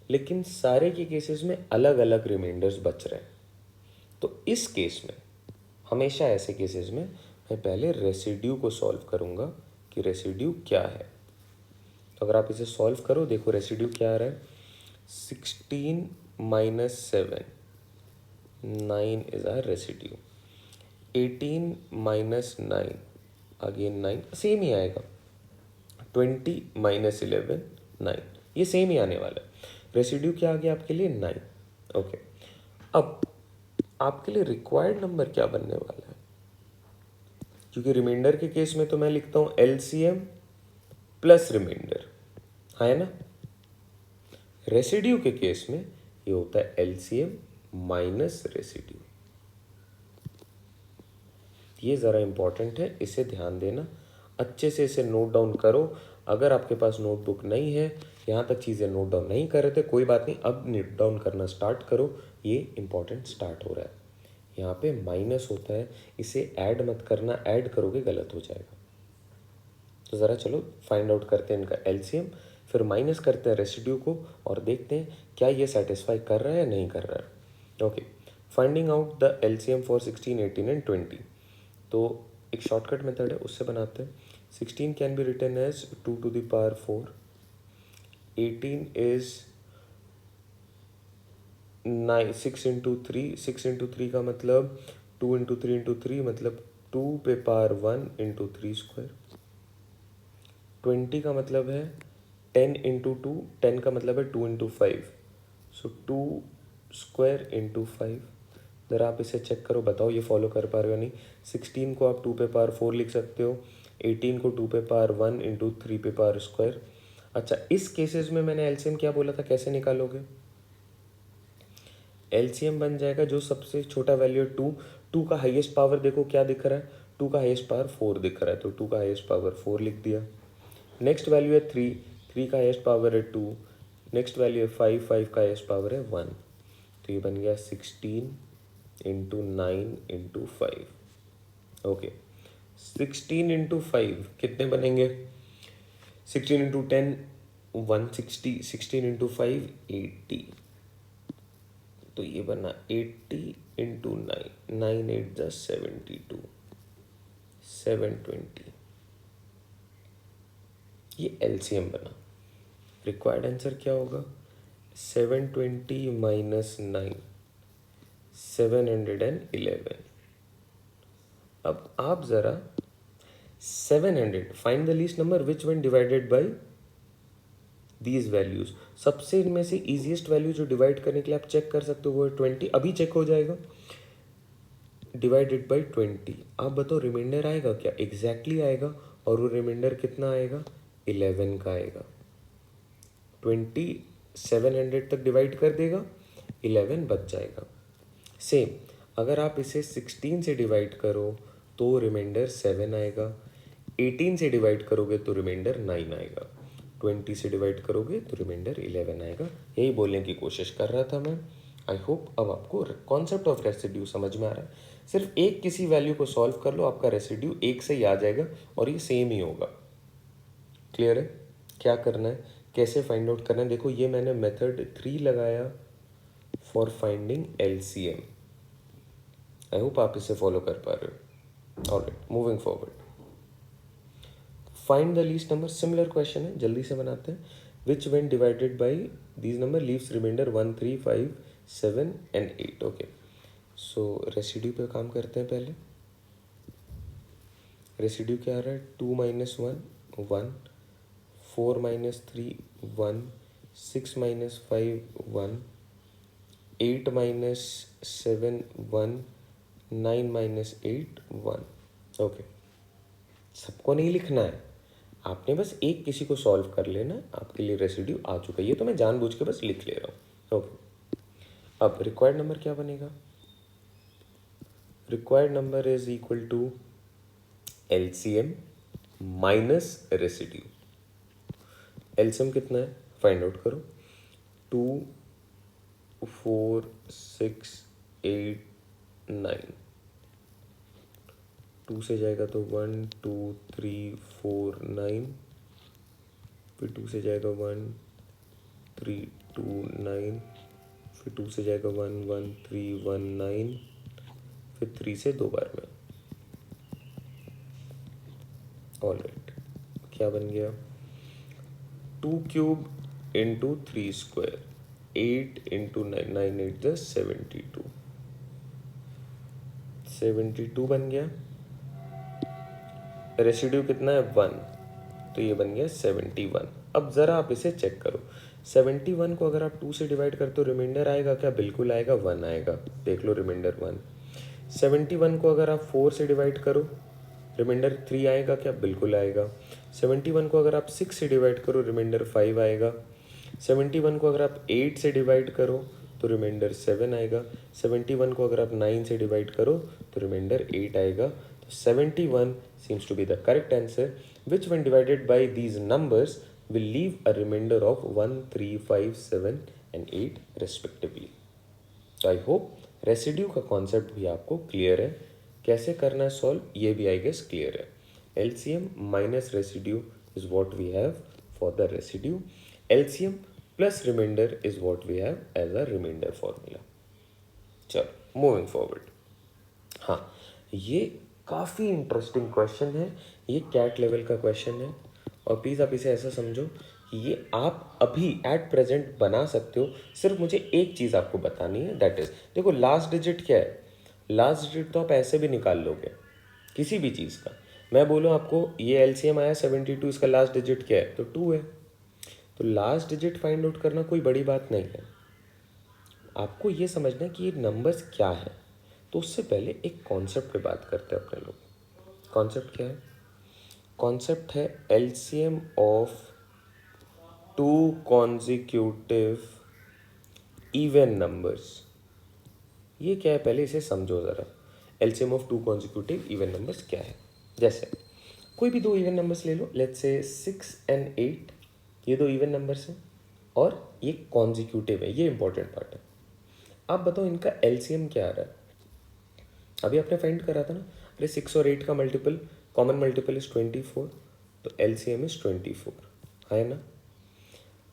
लेकिन सारे के cases में अलग अलग रिमाइंडर्स बच रहे हैं। तो इस केस में, हमेशा ऐसे केसेस में मैं पहले रेसिड्यू को सॉल्व करूंगा कि रेसिड्यू क्या है। तो अगर आप इसे सॉल्व करो, देखो रेसिड्यू क्या आ रहा है, 16 minus 7, 9 is our residue। 18 minus 9, again 9 same ही आएगा। 20 minus 11, 9, ये सेम ही आने वाला है। रेसिड्यू क्या आ गया आपके लिए, 9। ओके, अब आपके लिए रिक्वायर्ड नंबर क्या बनने वाला है, क्योंकि रिमाइंडर के केस में तो मैं लिखता हूँ एलसीएम प्लस रिमाइंडर, है ना। रेसिड्यू के केस में ये होता है एलसीएम माइनस रेसिड्यू। ये ज़रा इंपॉर्टेंट है, इसे ध्यान देना, अच्छे से इसे नोट डाउन करो। अगर आपके पास नोटबुक नहीं है, यहाँ तक चीज़ें नोट डाउन नहीं कर रहे थे, कोई बात नहीं, अब नोट डाउन करना स्टार्ट करो, ये इंपॉर्टेंट स्टार्ट हो रहा है। यहाँ पे माइनस होता है, इसे ऐड मत करना, ऐड करोगे गलत हो जाएगा। तो ज़रा चलो फाइंड आउट करते हैं इनका एलसीएम, फिर माइनस करते हैं रेसिड्यू को और देखते हैं क्या ये सेटिस्फाई कर रहा है या नहीं कर रहा है। Okay, finding out the LCM for 16, 18 and 20। तो एक शॉर्टकट मेथड है, उससे बनाते हैं. 16 can be written as 2 to the power 4. 18 is 6 into 3. 6 into 3 का मतलब 2 इंटू 3 इंटू 3 मतलब 2 पे पावर 1 इंटू 3 स्क्वायर. 20 का मतलब है 10 इंटू 2. 10 का मतलब है 2 इंटू 5. सो 2 स्क्वायर इंटू 5. ज़रा आप इसे चेक करो, बताओ ये फॉलो कर पा रहे हो नहीं. 16 को आप 2 पे पावर 4 लिख सकते हो. 18 को 2 पे पावर 1 इंटू 3 पे पावर स्क्वायर. अच्छा, इस केसेस में मैंने एलसीएम क्या बोला था, कैसे निकालोगे. एलसीएम बन जाएगा जो सबसे छोटा वैल्यू है 2. 2 का हाईएस्ट पावर देखो क्या दिख रहा है, 2 का हाईएस्ट पावर 4 दिख रहा है, तो 2 का हाईएस्ट पावर 4 लिख दिया. नेक्स्ट वैल्यू है 3. 3 का हाईएस्ट पावर है 2. नेक्स्ट वैल्यू है 5. 5 का हाईएस्ट पावर है 1. तो ये बन गया 16 इंटू 9 इंटू 5. ओके, 16 इंटू 5 कितने बनेंगे. 16 इंटू 10 160. 16 इंटू 5 80. तो ये बना 80 इंटू 9. 9 8 10 72. 720. ये एलसीएम बना. रिक्वायर्ड आंसर क्या होगा, 720 माइनस 9 711. अब आप ज़रा 700 find the least number which one divided by these values. सबसे इनमें से इजीएस्ट वैल्यू जो डिवाइड करने के लिए आप चेक कर सकते हो वो है 20. अभी चेक हो जाएगा. Divided by 20. आप बताओ रिमाइंडर आएगा क्या, एग्जैक्टली आएगा. और वो रिमाइंडर कितना आएगा, 11 का आएगा. 20 700 तक डिवाइड कर देगा, 11 बच जाएगा. सेम अगर आप इसे 16 से डिवाइड करो तो रिमाइंडर 7 आएगा. 18 से डिवाइड करोगे तो रिमाइंडर 9 आएगा. 20 से डिवाइड करोगे तो रिमाइंडर 11 आएगा. यही बोलने की कोशिश कर रहा था मैं. आई होप अब आपको कॉन्सेप्ट ऑफ रेसिड्यू समझ में आ रहा है. सिर्फ एक किसी वैल्यू को सॉल्व कर लो, आपका रेसिड्यू एक से ही आ जाएगा और ये सेम ही होगा. क्लियर है. क्या करना है, कैसे फाइंड आउट करना है, देखो ये मैंने मेथड 3 लगाया for finding LCM. I hope आप इसे फॉलो कर पा रहे हो. Alright, moving forward. Find the least number. Similar question है, जल्दी से बनाते हैं. Which when divided by these number leaves remainder 1 3 5 7 and 8. Okay, so residue पे काम करते हैं. पहले रेसिड्यू क्या आ रहा है, 2 minus 1 1, 4 minus 3 1, 6 minus 5 1, 8 minus 7 1, 9 minus 8 1. Okay, सबको नहीं लिखना है, आपने बस एक किसी को सॉल्व कर लेना. आपके लिए रेसिड्यू आ चुका है, ये तो मैं जानबूझ के बस लिख ले रहा हूँ. ओके, अब रिक्वायर्ड नंबर क्या बनेगा. Required number is equal to LCM minus residue. LCM कितना है, फाइंड आउट करो. 2 4 6 8 9. 2 से जाएगा तो 1 2 3 4 9. फिर 2 से जाएगा 1 3 2 9. फिर 2 से जाएगा 1 1 3 1 9. फिर 3 से 2 बार में. ऑलराइट, क्या बन गया, 2 क्यूब इंटू 3 स्क्वायर. 8 इंटू 9 9 8 10 72. 72 बन गया. रेसिड्यू कितना है 1, तो ये बन गया 71. अब ज़रा आप इसे चेक करो. 71 को अगर आप 2 से डिवाइड करते हो रिमाइंडर आएगा क्या, बिल्कुल आएगा, 1 आएगा. देख लो रिमाइंडर 1. 71 को अगर आप 4 से डिवाइड करो रिमाइंडर 3 आएगा क्या, बिल्कुल आएगा. 71 को अगर आप 6 से डिवाइड करो रिमाइंडर 5 आएगा. 71 को अगर आप 8 से डिवाइड करो तो रिमाइंडर 7 आएगा. 71 को अगर आप 9 से डिवाइड करो तो रिमाइंडर 8 आएगा. तो 71 seems to be the correct answer, which when divided by these numbers will leave a remainder of 1 3 5 7 and 8 respectively. तो आई होप रेसिड्यू का कॉन्सेप्ट भी आपको क्लियर है. कैसे करना है सॉल्व, ये भी आई गेस क्लियर है. LCM minus residue is what we have for the residue. LCM plus remainder is what we have as a remainder formula. चलो मूविंग फॉरवर्ड. हाँ, ये काफ़ी इंटरेस्टिंग क्वेश्चन है, ये कैट लेवल का क्वेश्चन है और प्लीज़ आप इसे ऐसा समझो कि ये आप अभी एट प्रेजेंट बना सकते हो। सिर्फ मुझे एक चीज़ आपको बतानी है, दैट इज़ देखो लास्ट डिजिट क्या है। लास्ट डिजिट तो आप ऐसे भी निकाल लोगे किसी भी चीज़ का। मैं बोलूँ आपको ये एलसीएम आया 72, इसका लास्ट डिजिट क्या है तो 2 है। तो लास्ट डिजिट फाइंड आउट करना कोई बड़ी बात नहीं है। आपको ये समझना है कि ये नंबर्स क्या है। तो उससे पहले एक कॉन्सेप्ट पे बात करते हैं अपने लोग। कॉन्सेप्ट क्या है? कॉन्सेप्ट है LCM of two consecutive even numbers. ये क्या है पहले इसे समझो ज़रा। LCM of two consecutive even numbers क्या है? जैसे कोई भी दो इवन नंबर्स ले लो, लेट्स से 6 and 8, ये दो इवन नंबर्स हैं और ये कॉन्जिक्यूटिव है, ये इंपॉर्टेंट पार्ट है। आप बताओ इनका एलसीएम क्या आ रहा है? अभी आपने फाइंड करा था ना, अरे 6 और 8 का मल्टीपल, कॉमन मल्टीपल इज 24, तो एलसीएम इज 24, है ना।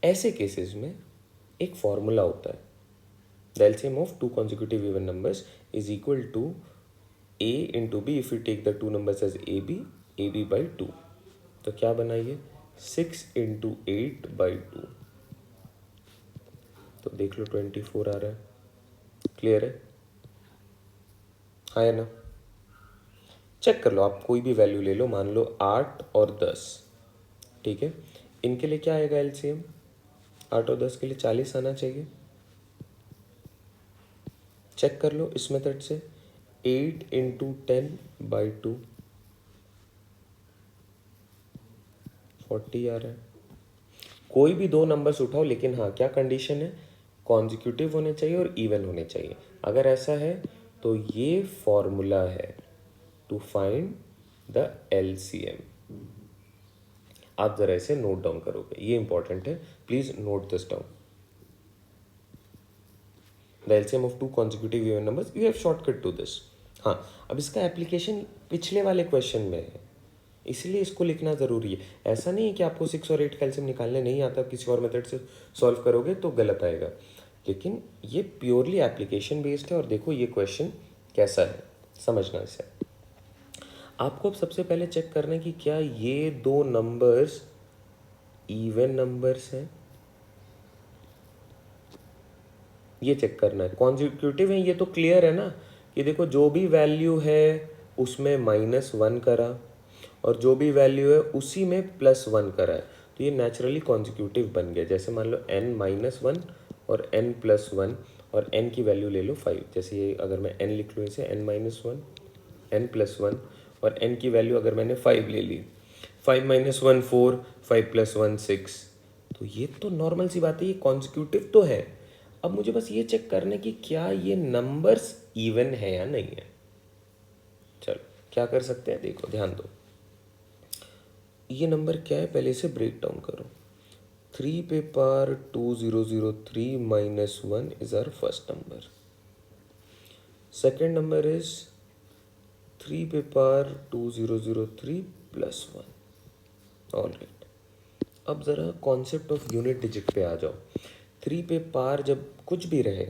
ऐसे केसेस में एक फॉर्मूला होता है, the LCM of two consecutive even numbers is equal to a into B if you take the two numbers as A B by 2। तो क्या बनाइए 6 इंटू 8 बाई 2, तो देख लो 24 आ रहा है। क्लियर है? हाँ है ना। चेक कर लो, आप कोई भी वैल्यू ले लो, मान लो 8 और 10, ठीक है। इनके लिए क्या आएगा एलसीएम? 8 और 10 के लिए 40 आना चाहिए। चेक कर लो इस मेथड से, 8 इंटू 10 बाई 2, 40 आ रहा है। कोई भी दो नंबर्स उठाओ, लेकिन हाँ क्या कंडीशन है? कॉन्जिक्यूटिव होने चाहिए और इवन होने चाहिए। अगर ऐसा है तो ये फॉर्मूला है टू फाइंड द एलसीएम। आप जरा इसे नोट डाउन करोगे, ये इंपॉर्टेंट है, please note this down. The LCM of two consecutive even numbers, you have shortcut to this. हाँ, अब इसका एप्लीकेशन पिछले वाले क्वेश्चन में है, इसलिए इसको लिखना ज़रूरी है। ऐसा नहीं है कि आपको 6 और 8 का एलसीएम निकालने नहीं आता, किसी और मेथड से सॉल्व करोगे तो गलत आएगा, लेकिन ये प्योरली एप्लीकेशन बेस्ड है। और देखो ये क्वेश्चन कैसा है, समझना इसे। आपको अब सबसे पहले चेक करना है कि क्या ये दो नंबर्स इवन नंबर्स हैं, ये चेक करना है। कॉन्जिक्यूटिव है ये तो क्लियर है ना, कि देखो जो भी वैल्यू है उसमें -1 करा और जो भी वैल्यू है उसी में +1 करा है, तो ये नेचुरली कॉन्जिक्यूटिव बन गया। जैसे मान लो n-1 और n+1 और n की वैल्यू ले लो 5। जैसे ये अगर मैं n लिख लूँ इसे n-1 n+1 और n की वैल्यू अगर मैंने 5 ले ली, 5 - 1 4, 5 + 1 6, तो ये तो नॉर्मल सी बात है, ये कॉन्जिक्यूटिव तो है। अब मुझे बस ये चेक करना है कि क्या ये नंबर्स इवन है या नहीं है। चलो क्या कर सकते हैं, देखो ध्यान दो। ये नंबर क्या है पहले इसे ब्रेक डाउन करो। 3 पे power 2003 - 1 is our first number. Second number is 3 पे पावर 2003 + 1। ऑल राइट, अब ज़रा कॉन्सेप्ट ऑफ यूनिट डिजिट पे आ जाओ। 3 पे पार जब कुछ भी रहे,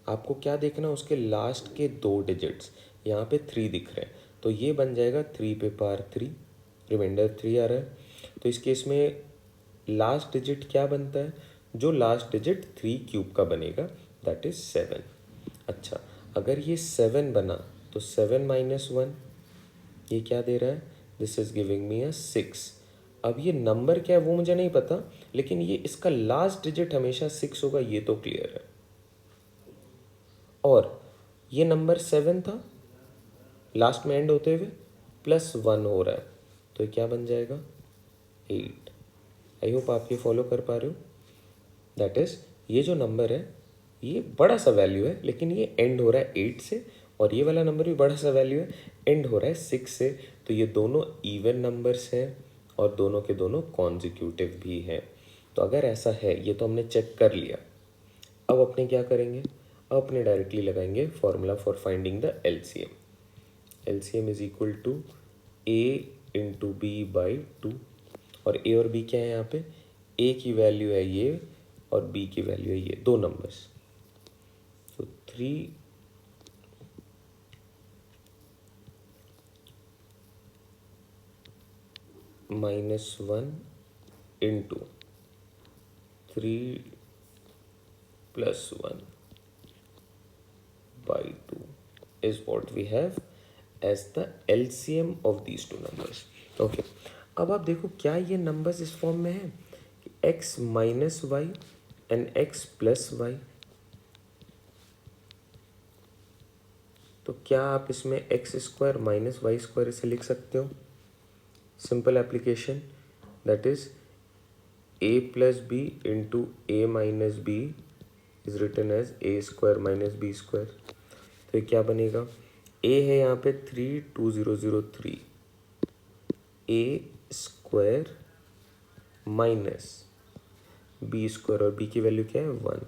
आपको क्या देखना, उसके लास्ट के दो डिजिट्स। यहाँ पे 3 दिख रहे हैं, तो ये बन जाएगा 3 पे पार 3, रिमाइंडर 3 आ रहा है। तो इस केस में लास्ट डिजिट क्या बनता है? जो लास्ट डिजिट 3³ का बनेगा, दैट इज 7। अच्छा, अगर ये 7 बना तो 7 - 1, ये क्या दे रहा है? दिस इज गिविंग मी अ 6। अब ये नंबर क्या है वो मुझे नहीं पता, लेकिन ये इसका लास्ट डिजिट हमेशा 6 होगा, ये तो क्लियर है। और ये नंबर 7 था, लास्ट में एंड होते हुए +1 हो रहा है, तो ये क्या बन जाएगा? 8। आई होप आप ये फॉलो कर पा रहे हो। दैट इज ये जो नंबर है ये बड़ा सा वैल्यू है, लेकिन ये एंड हो रहा है 8 से, और ये वाला नंबर भी बड़ा सा वैल्यू है, एंड हो रहा है 6 से। तो ये दोनों इवन नंबर्स हैं और दोनों के दोनों कॉन्जिक्यूटिव भी हैं। तो अगर ऐसा है, ये तो हमने चेक कर लिया। अब अपने क्या करेंगे? अब अपने डायरेक्टली लगाएंगे formula for finding the LCM. LCM is equal to a into b by 2। और a और b क्या है यहाँ पे? a की वैल्यू है ये और b की वैल्यू है ये, दो नंबर्स। तो 3 -1 into 3 plus 1 by 2 is what we have as the LCM of these two numbers. Okay, अब आप देखो क्या ये numbers इस फॉर्म में है कि x minus y and x plus y, तो क्या आप इसमें x square minus y square इसे लिख सकते हो? Simple application, that is a plus b into a minus b is written as a square minus b square. तो ये क्या बनेगा? ए है यहाँ पे 32003, a square minus b square, और बी की वैल्यू क्या है 1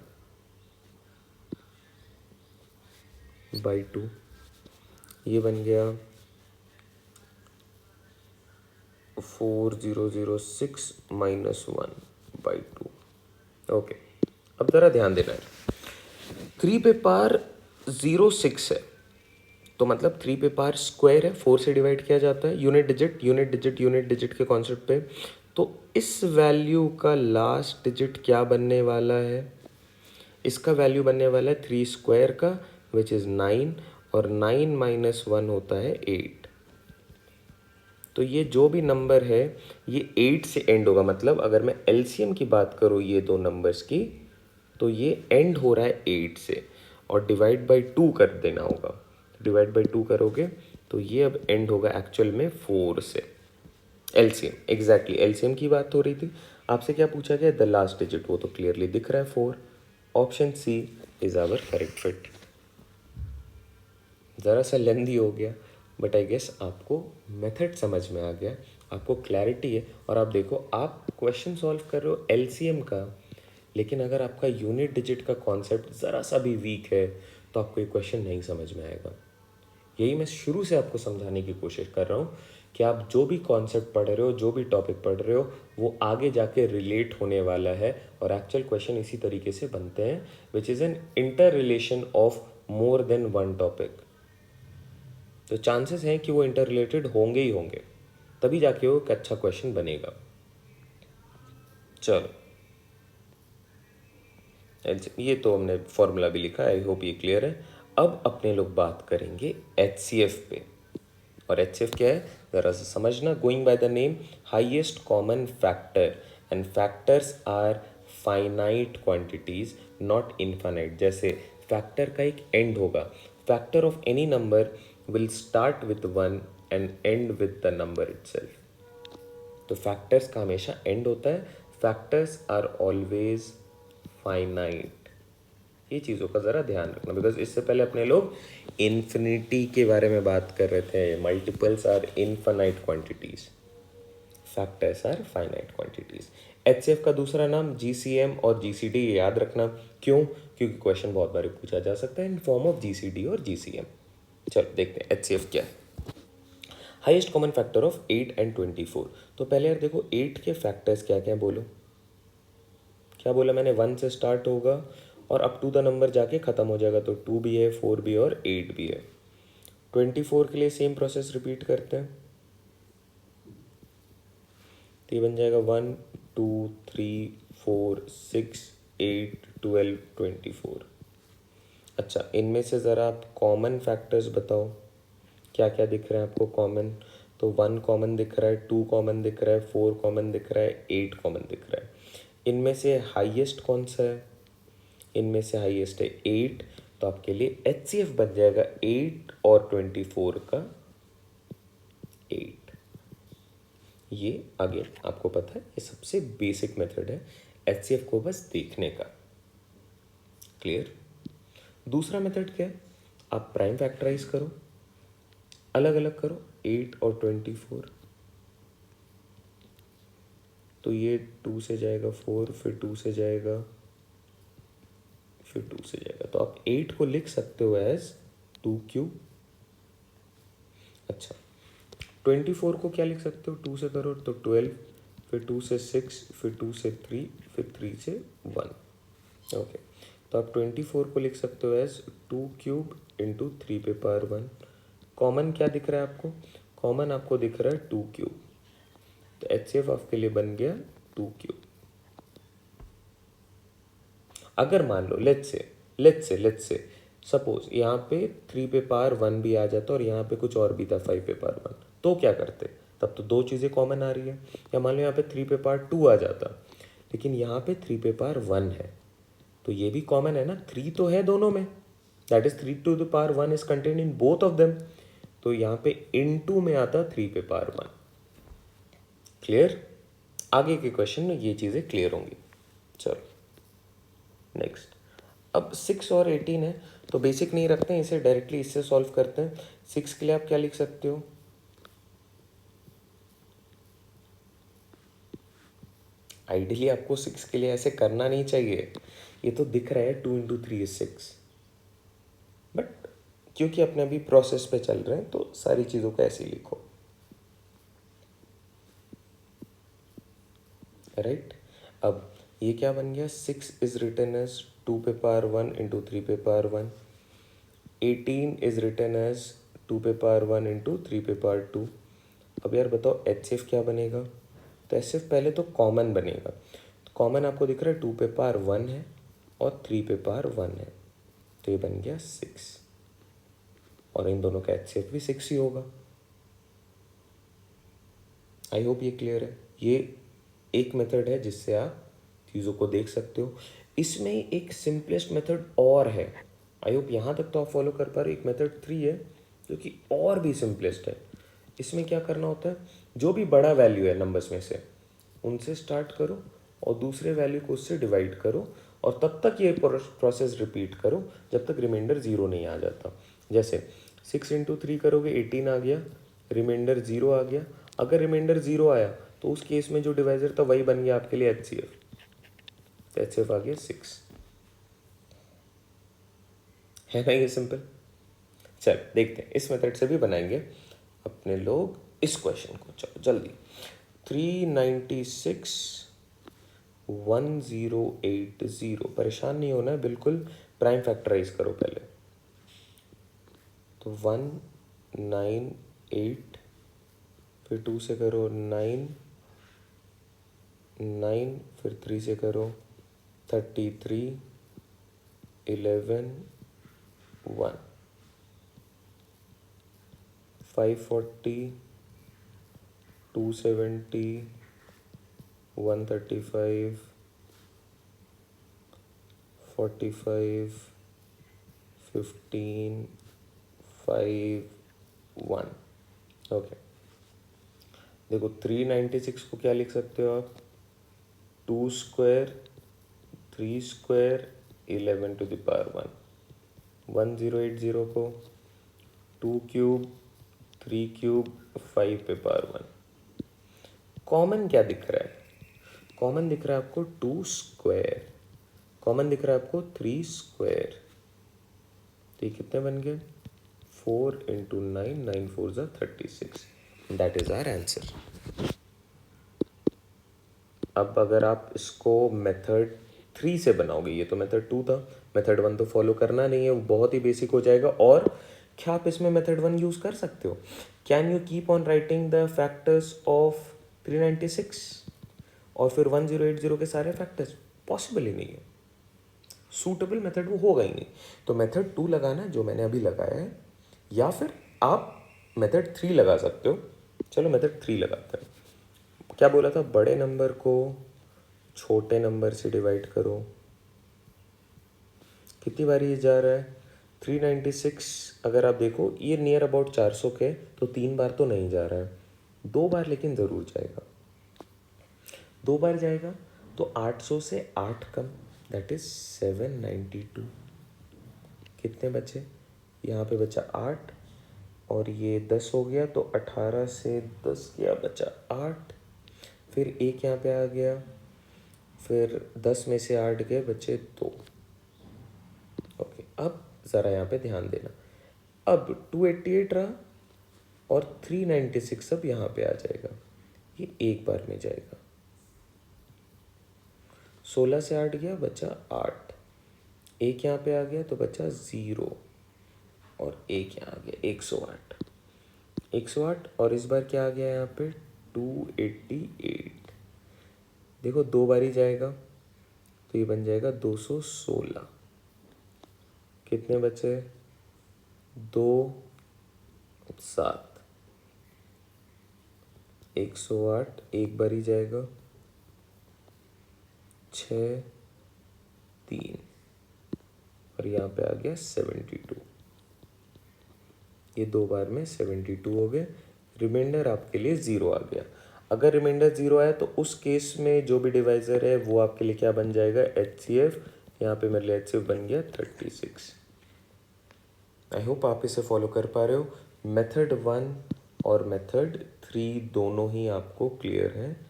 बाई 2, ये बन गया 4006 माइनस 1 बाई 2। ओके, अब ज़रा ध्यान देना है, 3 पे पार 06 है, तो मतलब 3 पे पार स्क्वायर है, 4 से डिवाइड किया जाता है, unit digit unit digit unit digit के कॉन्सेप्ट पे। तो इस वैल्यू का लास्ट डिजिट क्या बनने वाला है? इसका वैल्यू बनने वाला है 3 स्क्वायर का, विच इज़ 9, और 9 माइनस 1 होता है 8। तो ये जो भी नंबर है ये 8 से एंड होगा, मतलब अगर मैं एलसीएम की बात करूँ ये दो नंबर्स की, तो ये एंड हो रहा है 8 से, और डिवाइड बाई 2 कर देना होगा। डिवाइड बाई 2 करोगे तो ये अब एंड होगा एक्चुअल में 4 से। एलसीएम, एग्जैक्टली एलसीएम की बात हो रही थी। आपसे क्या पूछा गया? द लास्ट डिजिट, वो तो क्लियरली दिख रहा है 4। Option C is our correct fit. ज़रा सा लेंदी हो गया, बट आई गेस आपको मेथड समझ में आ गया, आपको क्लैरिटी है। और आप देखो, आप क्वेश्चन सॉल्व कर रहे हो एलसीएम का, लेकिन अगर आपका यूनिट डिजिट का कॉन्सेप्ट ज़रा सा भी वीक है तो आपको ये क्वेश्चन नहीं समझ में आएगा। यही मैं शुरू से आपको समझाने की कोशिश कर रहा हूँ कि आप जो भी कॉन्सेप्ट पढ़ रहे हो, जो भी टॉपिक पढ़ रहे हो, वो आगे जाके रिलेट होने वाला है, और एक्चुअल क्वेश्चन इसी तरीके से बनते हैं, which is an inter relation of more than one topic. तो चांसेस हैं कि वो इंटर रिलेटेड होंगे ही होंगे, तभी जाके वो एक अच्छा क्वेश्चन बनेगा। चलो, ये तो हमने फॉर्मूला भी लिखा, आई होप ये क्लियर है। अब अपने लोग बात करेंगे एचसीएफ पे, और एचसीएफ क्या है ज़रा सा समझना। Going by the name, highest common factor, and factors are finite quantities not infinite. जैसे फैक्टर का एक एंड होगा, factor of any number will start with 1 and end with the number itself. तो फैक्टर्स का हमेशा एंड होता है, factors are always finite. ये चीज़ों का ज़रा ध्यान रखना, बिकॉज इससे पहले अपने लोग इन्फिनिटी के बारे में बात कर रहे थे। Multiples are infinite quantities, factors are finite quantities. HCF का दूसरा नाम जीसीएम और जीसीडी, याद रखना। क्यों? क्योंकि क्वेश्चन बहुत बार पूछा जा सकता है इन फॉर्म ऑफ जीसीडी और जीसीएम। चलो देखते हैं एचसीएफ क्या है। Highest common factor of 8 and 24। तो पहले यार देखो 8 के फैक्टर्स क्या क्या, बोलो क्या बोला मैंने? 1 से स्टार्ट होगा और अप टू द नंबर जाके ख़त्म हो जाएगा, तो 2 भी है, 4 भी है और 8 भी है। 24 के लिए सेम प्रोसेस रिपीट करते हैं, तो ये बन जाएगा 1 2 3 4 6 8 12 24। अच्छा, इनमें से ज़रा आप कॉमन फैक्टर्स बताओ, क्या क्या दिख रहा है आपको कॉमन? तो 1 कॉमन दिख रहा है, 2 कॉमन दिख रहा है, 4 कॉमन दिख रहा है, 8 कॉमन दिख रहा है। इनमें से हाईएस्ट कौन सा है? इनमें से हाईएस्ट है 8, तो आपके लिए एचसीएफ बन जाएगा 8 और 24 का 8। ये आगे आपको पता है, ये सबसे बेसिक मेथड है एचसीएफ को बस देखने का। क्लियर? दूसरा मेथड क्या है? आप प्राइम फैक्टराइज करो, अलग अलग करो 8 और 24। तो ये 2 से जाएगा 4, फिर 2 से जाएगा, फिर 2 से जाएगा, तो आप 8 को लिख सकते हो एज 2 क्यूब। अच्छा, 24 को क्या लिख सकते हो? 2 से करो तो 12, फिर 2 से 6, फिर 2 से 3, फिर 3 से 1। ओके, तो आप 24 को लिख सकते हो एज 2 क्यूब इंटू 3 पे पावर 1। कॉमन क्या दिख रहा है आपको? कॉमन आपको दिख रहा है 2 क्यूब। तो HCF आपके लिए बन गया 2 क्यूब। अगर मान लो लेट्स से सपोज यहाँ पे 3 पे पावर 1 भी आ जाता और यहाँ पे कुछ और भी था 5 पे पावर 1, तो क्या करते? तब तो दो चीज़ें कॉमन आ रही है। या मान लो यहाँ पे 3 पे पावर 2 आ जाता, लेकिन यहाँ पे 3 पे पावर 1 है, तो ये भी कॉमन है ना, 3 तो है दोनों में, that is 3 to the power 1 is contained in both of them. तो यहाँ पे इनटू में आता 3 पे पावर 1। क्लियर? आगे के क्वेश्चन में ये चीज़ें क्लियर होंगी। चलो नेक्स्ट। अब 6 और 18 है, तो बेसिक नहीं रखते हैं, इसे डायरेक्टली इससे सॉल्व करते हैं। 6 के लिए आप क्या लिख सकते हो? आइडियली आपको 6 के लिए ऐसे करना नहीं चाहिए, ये तो दिख रहा है 2 इंटू 3 इज 6, बट क्योंकि अपने अभी प्रोसेस पे चल रहे हैं तो सारी चीज़ों को ऐसे ही लिखो, राइट? अब ये क्या बन गया? 6 इज रिटन एज 2 पे पावर 1 इंटू 3 पे पावर 1। 18 इज रिटन एज 2 पे पावर 1 इंटू 3 पे पावर 2। अब यार बताओ HCF क्या बनेगा? तो HCF पहले तो कॉमन बनेगा, तो कॉमन आपको दिख रहा है 2 पे पावर 1 है और 3 पे पावर 1 है, तो ये बन गया 6, और इन दोनों का HCF भी 6 ही होगा। आई होप ये क्लियर है। ये एक मेथड है जिससे आप चीज़ों को देख सकते हो। इसमें एक सिंपलेस्ट मेथड और है, आई होप यहाँ तक तो आप फॉलो कर पा रहे हो। एक मेथड 3 है जो कि और भी सिंपलेस्ट है। इसमें क्या करना होता है, जो भी बड़ा वैल्यू है नंबर्स में से, उनसे स्टार्ट करो और दूसरे वैल्यू को उससे डिवाइड करो, और तब तक ये प्रोसेस रिपीट करो जब तक रिमाइंडर 0 नहीं आ जाता। जैसे 6 इंटू 3 करोगे, 18 आ गया, रिमाइंडर 0 आ गया। अगर रिमाइंडर 0 आया तो उस केस में जो डिवाइजर था वही बन गया आपके लिए HCF, तो HCF आ गया 6। है ना ये सिंपल? चल देखते हैं, इस मेथड से भी बनाएंगे अपने लोग इस क्वेश्चन को। चलो जल्दी। 396 1080, परेशान नहीं होना है बिल्कुल, प्राइम फैक्टराइज करो पहले। तो 198, फिर 2 से करो 9, 9, फिर 3 से करो 33, 11, 1, 540, 270, 135, 45, 15, 5, 1। ओके, देखो 396 को क्या लिख सकते हो आप? 2 square 3 square 11 to the power 1। 1080 को 2 क्यूब 3 क्यूब 5 पे पावर 1। कॉमन क्या दिख रहा है? कॉमन दिख रहा है आपको 2 स्क्वायर, कॉमन दिख रहा है आपको 3 स्क्वायर, तो ये कितने बन गए? 4 इंटू 9, 9 4 ज़ा 36, दैट इज आवर आंसर। अब अगर आप इसको मेथड 3 से बनाओगे, ये तो मेथड 2 था, मेथड 1 तो फॉलो करना नहीं है, वो बहुत ही बेसिक हो जाएगा। और क्या आप इसमें मेथड 1 यूज़ कर सकते हो? Can you keep on writing the factors of 396 और फिर 1080 के सारे फैक्टर्स? पॉसिबल ही नहीं है, सूटेबल मेथड वो होगा ही नहीं। तो मेथड 2 लगाना जो मैंने अभी लगाया है, या फिर आप मेथड 3 लगा सकते हो। चलो मेथड 3 लगाते हैं। क्या बोला था? बड़े नंबर को छोटे नंबर से डिवाइड करो। कितनी बार ये जा रहा है? 396। अगर आप देखो ये नियर अबाउट 400 के, तो 3 बार तो नहीं जा रहा है, 2 बार लेकिन ज़रूर जाएगा। 2 बार जाएगा तो 800 से 8 कम, दैट इज 792। कितने बचे? यहाँ पे बचा 8, और ये 10 हो गया, तो 18 से 10 गया, बचा 8। फिर एक यहाँ पे आ गया, फिर 10 में से 8 गए, बचे 2। ओके, अब ज़रा यहाँ पे ध्यान देना। अब 288 रहा और 396 अब यहाँ पे आ जाएगा, ये एक बार में जाएगा। 16 से 8 गया, बचा 8। एक यहाँ पे आ गया तो बचा 0, और एक यहाँ आ गया 108। 108, और इस बार क्या आ गया यहाँ पे? 288। देखो 2 बार ही जाएगा तो ये बन जाएगा 216। कितने बचे? 2 7 108, एक बार ही जाएगा 6 3 और यहाँ पे आ गया 72। ये 2 बार में 72 हो गए। रिमाइंडर आपके लिए 0 आ गया। अगर रिमाइंडर 0 आया तो उस केस में जो भी डिवाइज़र है वो आपके लिए क्या बन जाएगा? HCF। यहाँ पे मेरे लिए HCF बन गया 36। आई होप आप इसे फॉलो कर पा रहे हो। मेथड 1 और मेथड 3 दोनों ही आपको क्लियर हैं।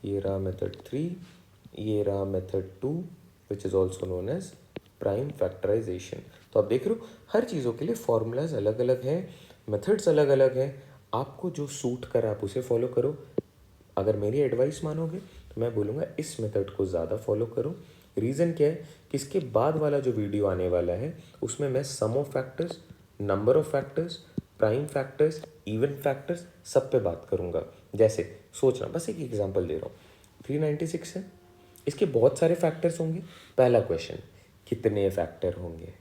ये रहा मेथड 3, ये रहा method 2 which is also known as prime factorisation. तो आप देख रहे हो हर चीज़ों के लिए फॉर्मूलाज अलग अलग हैं, मेथड्स अलग अलग हैं। आपको जो सूट कर आप उसे फॉलो करो। अगर मेरी एडवाइस मानोगे तो मैं बोलूँगा इस मेथड को ज़्यादा फॉलो करो। रीज़न क्या है कि इसके बाद वाला जो वीडियो आने वाला है उसमें मैं sum of factors, number of factors, prime factors, even factors सब पे बात करूँगा। जैसे सोचना, बस एक एग्जांपल दे रहा हूँ, 396 है, इसके बहुत सारे फैक्टर्स होंगे। पहला क्वेश्चन, कितने फैक्टर होंगे?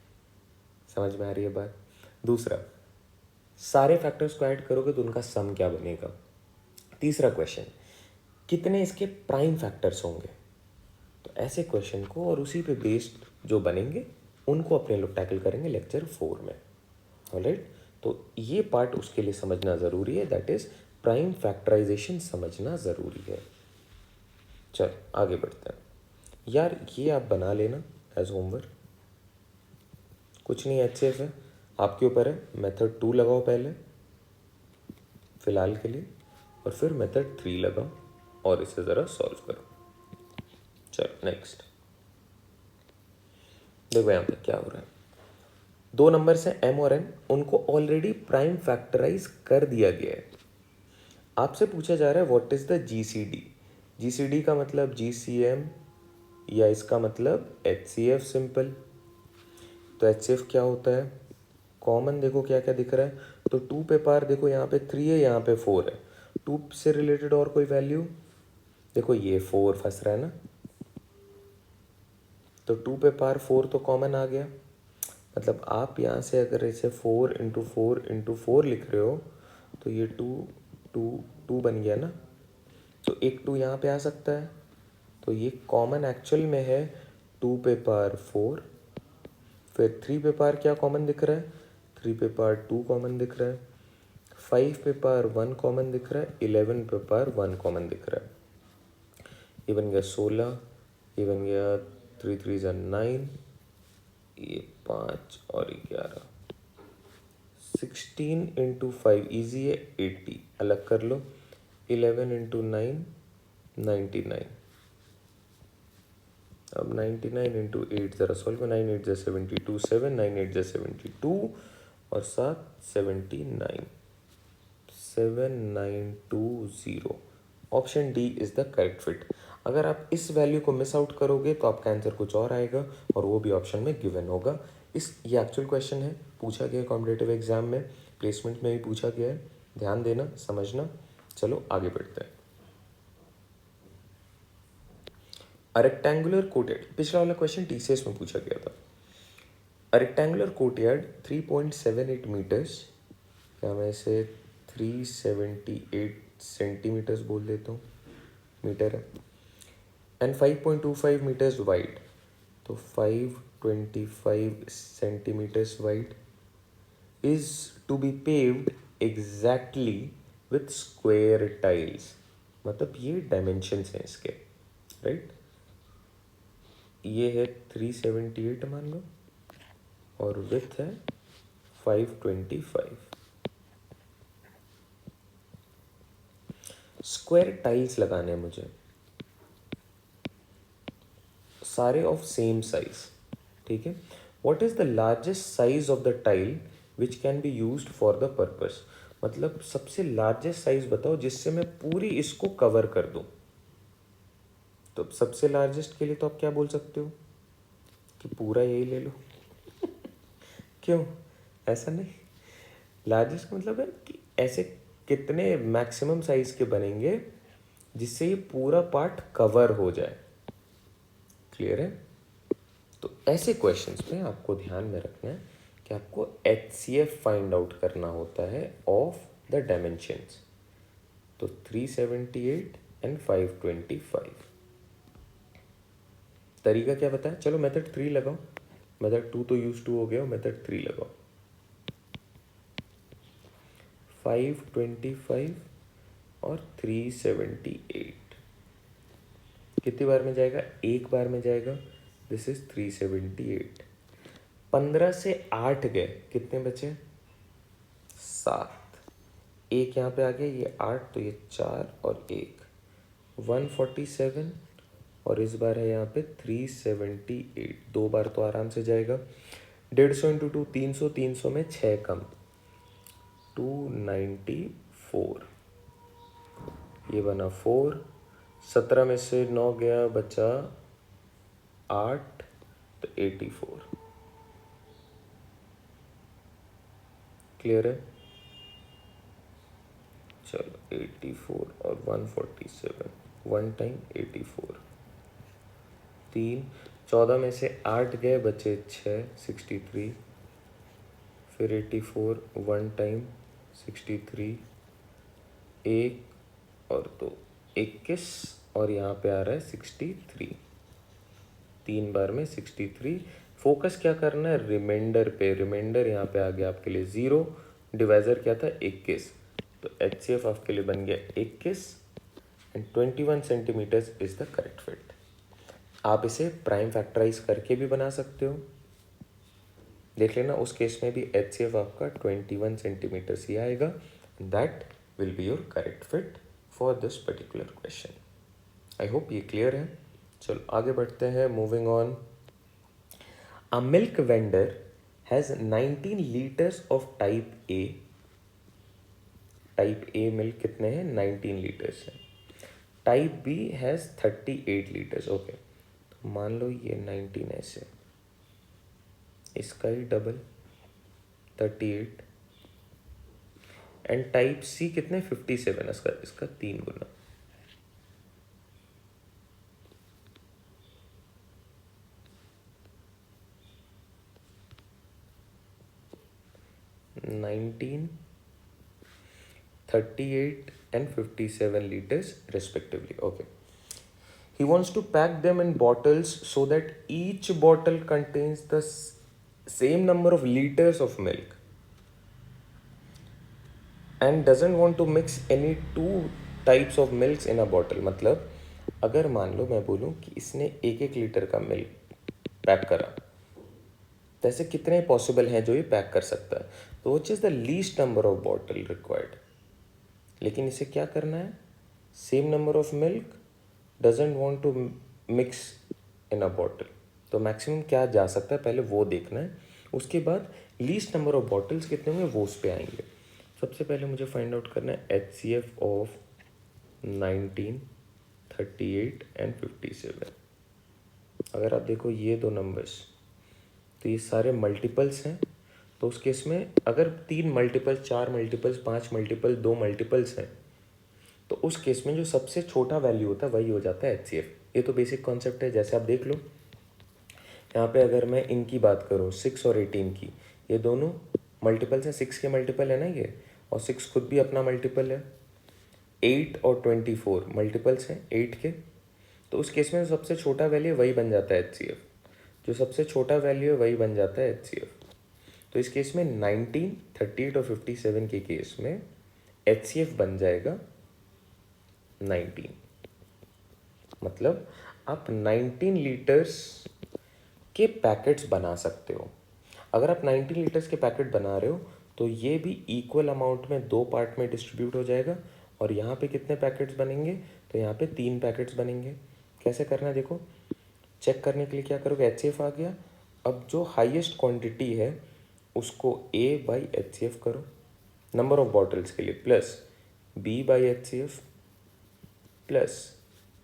समझ में आ रही है बात? दूसरा, सारे फैक्टर्स को ऐड करोगे तो उनका सम क्या बनेगा? तीसरा क्वेश्चन, कितने इसके प्राइम फैक्टर्स होंगे? तो ऐसे क्वेश्चन को और उसी पे बेस्ड जो बनेंगे उनको अपने लोग टैकल करेंगे लेक्चर 4 में। ऑलराइट, तो ये पार्ट उसके लिए समझना ज़रूरी है, दैट इज़ प्राइम फैक्टराइजेशन समझना ज़रूरी है। चल आगे बढ़ते हैं। यार ये आप बना लेना एज होमवर्क, कुछ नहीं, HCF है, आपके ऊपर है। मेथड 2 लगाओ पहले फ़िलहाल के लिए, और फिर मेथड 3 लगाओ और इसे ज़रा सॉल्व करो। चलो नेक्स्ट देखो यहाँ पे क्या हो रहा है। 2 नंबर्स हैं M और N, उनको ऑलरेडी प्राइम फैक्टराइज कर दिया गया है। आपसे पूछा जा रहा है what is the GCD। GCD का मतलब GCM या इसका मतलब HCF सिंपल। तो HCF क्या होता है? कॉमन देखो क्या क्या दिख रहा है। तो 2 पे पार देखो, यहाँ पे 3 है, यहाँ पे 4 है। 2 से रिलेटेड और कोई वैल्यू देखो, ये 4 फंस रहा है ना, तो 2 पे पार 4 तो कॉमन आ गया। मतलब आप यहाँ से अगर इसे 4 इंटू 4 इंटू 4 लिख रहे हो तो ये 2 2 2 बन गया ना, तो एक 2 यहाँ पे आ सकता है। तो ये कॉमन एक्चुअल में है 2 पे पार 4, फिर 3 पे पार क्या कॉमन दिख रहा है? 3 पे पार 2 कॉमन दिख रहा है, 5 पे पार 1 कॉमन दिख रहा है, 11 पे पार 1 कॉमन दिख रहा है। ये बन गया 16, ये बन गया 3 3 ज़ा 9, ये 5 और 11, 16 इंटू 5 ईजी है, 80 अलग कर लो, 11 इंटू 9 99। अब 99 इंटू 8 ज़रा सॉल्व करो, 9 8 ज़ा 72, 7 9 8 ज़ा 72 और 7 79, 7920। Option D is the correct fit. अगर आप इस वैल्यू को मिस आउट करोगे तो आपका आंसर कुछ और आएगा और वो भी ऑप्शन में गिवन होगा। ये एक्चुअल क्वेश्चन है, पूछा गया कॉम्पिटिटिव एग्जाम में, प्लेसमेंट में भी पूछा गया है, ध्यान देना, समझना। चलो आगे बढ़ते हैं। अ रेक्टेंगुलर कोर्टयार्ड, पिछला वाला क्वेश्चन TCS में पूछा गया था। अ रेक्टेंगुलर कोर्टयार्ड 3.78 मीटर्स, या मैं इसे 378 सेंटीमीटर्स बोल देता हूँ, मीटर है, एंड 5.25 मीटर्स वाइड, तो 525 centimetres wide, is to be paved exactly with square tiles. मतलब ये डायमेंशंस हैं इसके, राइट। ये है 378 मान लो और विथ है 525। स्क्वायर टाइल्स लगाने हैं मुझे, सारे ऑफ सेम साइज, ठीक है। What is the largest size of the tile which can be used for the purpose. मतलब सबसे लार्जेस्ट साइज बताओ जिससे मैं पूरी इसको कवर कर दूं। तो सबसे लार्जेस्ट के लिए तो आप क्या बोल सकते हो कि पूरा यही ले लो क्यों? ऐसा नहीं, लार्जेस्ट का मतलब है कि ऐसे कितने मैक्सिमम साइज के बनेंगे जिससे ये पूरा पार्ट कवर हो जाए। क्लियर है? तो ऐसे क्वेश्चंस में आपको ध्यान में रखना है कि आपको HCF फाइंड आउट करना होता है ऑफ द डायमेंशंस। तो 378 एंड 525। तरीका क्या बताया? चलो मेथड 3 लगाओ, मेथड 2 तो यूज टू हो गया, मेथड 3 लगाओ। 525 और 378 कितनी बार में जाएगा? एक बार में जाएगा। This is 378। 15 से 8 गए, कितने बचे? 7। एक यहाँ पे आ गया, ये 8, तो ये 4 और 1 147। और इस बार है यहाँ पे 378। 2 बार तो आराम से जाएगा। 150 इंटू 2 300, 300 में 6 कम 294। ये बना 4। 17 में से 9 गया, बचा 8, तो 84। क्लियर है? चलो 84 और 147, 1 टाइम 84। 3, 14 में से 8 गए, बचे 6, 63। फिर 84, 1 टाइम 63, 1 और 2 21, और यहाँ पे आ रहा है 63। 3 बार में 63। फोकस क्या करना है? रिमाइंडर पे। रिमाइंडर यहाँ पे आ गया आपके लिए 0, डिवाइजर क्या था? 21। तो HCF आपके लिए बन गया 21 and 21 centimetres is the correct fit. आप इसे प्राइम फैक्टराइज करके भी बना सकते हो, देख लेना। उस केस में भी HCF आपका 21 सेंटीमीटर्स ही आएगा। That will be your correct fit for this particular question. I hope ये क्लियर है। चलो आगे बढ़ते हैं। Moving on. A milk vendor has 19 litres of type A. Type A milk कितने हैं? 19 लीटर्स है। Type B has 38 litres. Okay, तो मान लो ये 19 ऐसे, इसका ही डबल 38। एंड टाइप सी कितने? 57। इसका 3 गुना। Nineteen 38 and 57 liters respectively. Okay. He wants to pack them in bottles so that each bottle contains the same number of liters of milk and doesn't want to mix any two types of milks in a bottle. मतलब अगर मान लो मैं बोलूँ कि इसने 1-1 litre का milk pack करा, तो ऐसे कितने पॉसिबल हैं जो ये पैक कर सकता है? तो which is the least number of bottle required. लेकिन इसे क्या करना है? Same number of milk, doesn't want to mix in a bottle. तो मैक्सिमम क्या जा सकता है पहले वो देखना है। उसके बाद लीस्ट नंबर ऑफ बॉटल्स कितने होंगे वो उस पर आएंगे। सबसे पहले मुझे फाइंड आउट करना है HCF ऑफ 19, 38 एंड 57। अगर आप देखो ये दो नंबर्स, तो ये सारे मल्टीपल्स हैं। तो उस केस में अगर 3 मल्टीपल्स, 4 मल्टीपल्स, 5 मल्टीपल, 2 मल्टीपल्स हैं, तो उस केस में जो सबसे छोटा वैल्यू होता है वही हो जाता है HCF। ये तो बेसिक कॉन्सेप्ट है। जैसे आप देख लो यहाँ पे, अगर मैं इनकी बात करूँ 6 और 18 की, ये दोनों मल्टीपल्स हैं। 6 के मल्टीपल है ना ये, और 6 खुद भी अपना मल्टीपल है। 8 और 24 मल्टीपल्स हैं 8 के। तो उस केस में जो सबसे छोटा वैल्यू वही बन जाता है HCF। जो सबसे छोटा वैल्यू है वही बन जाता है HCF। तो इस केस में 19, 38 और 57 के केस में HCF बन जाएगा 19। मतलब आप 19 लीटर्स के पैकेट्स बना सकते हो। अगर आप 19 लीटर्स के पैकेट बना रहे हो तो ये भी इक्वल अमाउंट में 2 पार्ट में डिस्ट्रीब्यूट हो जाएगा। और यहाँ पे कितने पैकेट्स बनेंगे? तो यहाँ पे 3 पैकेट्स बनेंगे। कैसे करना है देखो। चेक करने के लिए क्या करोगे? HCF आ गया। अब जो हाईएस्ट क्वांटिटी है उसको A/HCF करो नंबर ऑफ बॉटल्स के लिए, प्लस B/HCF प्लस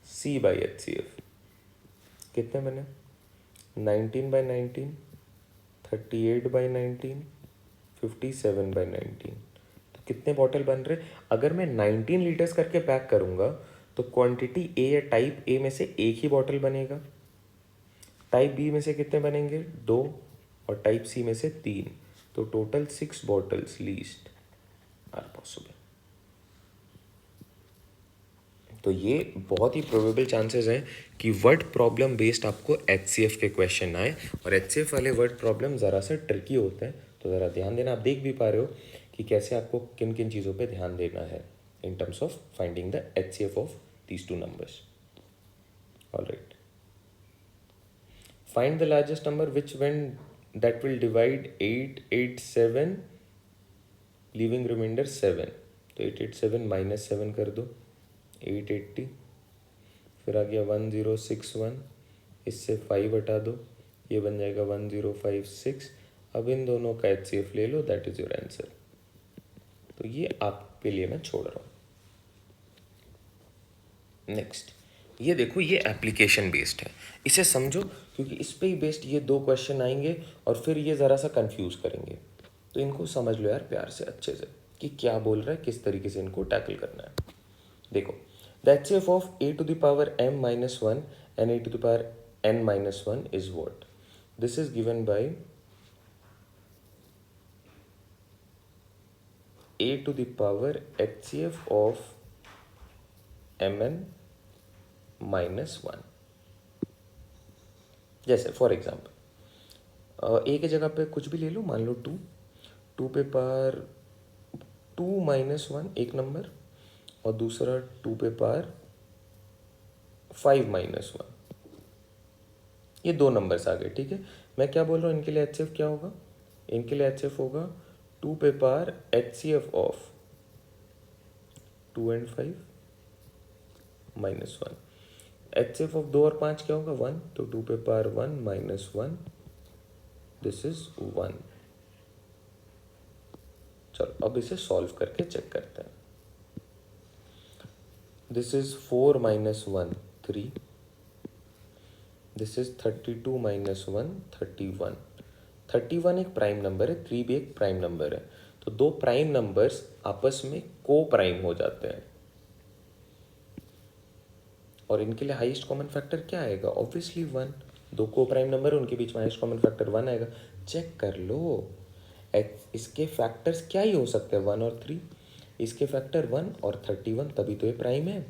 C/HCF। कितने बने? 19/19, 38/19, 57/19। तो कितने बॉटल बन रहे, अगर मैं 19 लीटर्स करके पैक करूँगा तो क्वांटिटी ए या टाइप ए में से एक ही बॉटल बनेगा, टाइप बी में से कितने बनेंगे 2 और टाइप सी में से 3, तो total 6 bottles least are possible. तो ये बहुत ही प्रोबेबल चांसेस हैं कि वर्ड प्रॉब्लम बेस्ड आपको HCF के क्वेश्चन आए, और HCF वाले वर्ड प्रॉब्लम ज़रा सा ट्रिकी होते हैं, तो ज़रा ध्यान देना। आप देख भी पा रहे हो कि कैसे आपको किन किन चीज़ों पे ध्यान देना है in terms of finding the HCF of these two numbers. Alright, find the largest number which when that will divide 887 leaving remainder 7, तो 887 माइनस 7 कर दो 880, फिर आ गया 1061, इससे 5 हटा दो, ये बन जाएगा 1056। अब इन दोनों का HCF ले लो, दैट इज योर आंसर। तो ये आपके लिए मैं छोड़ रहा हूँ। नेक्स्ट, ये देखो, ये एप्लीकेशन बेस्ड है, इसे समझो क्योंकि इस पे ही बेस्ड ये 2 क्वेश्चन आएंगे और फिर ये ज़रा सा कंफ्यूज करेंगे, तो इनको समझ लो यार प्यार से अच्छे से कि क्या बोल रहा है, किस तरीके से इनको टैकल करना है। देखो, the HCF of a to the power m minus 1 and a to the power n minus 1 is what? This is given by a to the power HCF of mn minus 1। जैसे for example ए के जगह पे कुछ भी ले लो, मान लो 2 पे power 2 minus 1 एक नंबर, और दूसरा 2 पे पावर 5 माइनस 1, ये 2 नंबर्स आ गए। ठीक है, मैं क्या बोल रहा हूँ, इनके लिए HCF क्या होगा, इनके लिए HCF होगा 2 पे power HCF of 2 and 5 minus 1। HCF of 2 और 5 क्या होगा 1, तो 2 पे पावर 1 माइनस 1, दिस इज 1। चलो अब इसे सॉल्व करके चेक करते हैं। This is 4 minus 1 3, this is 32 minus 1 31। 31 एक प्राइम नंबर है, 3 भी एक प्राइम नंबर है, तो 2 प्राइम नंबर्स आपस में को प्राइम हो जाते हैं, और इनके लिए हाईएस्ट कॉमन फैक्टर क्या आएगा, ऑब्वियसली 1। 2 को प्राइम नंबर है, उनके बीच में हाईएस्ट कॉमन फैक्टर 1 आएगा। चेक कर लो, इसके फैक्टर्स क्या ही हो सकते हैं 1 और 3, इसके फैक्टर 1 और 31, तभी तो ये प्राइम है,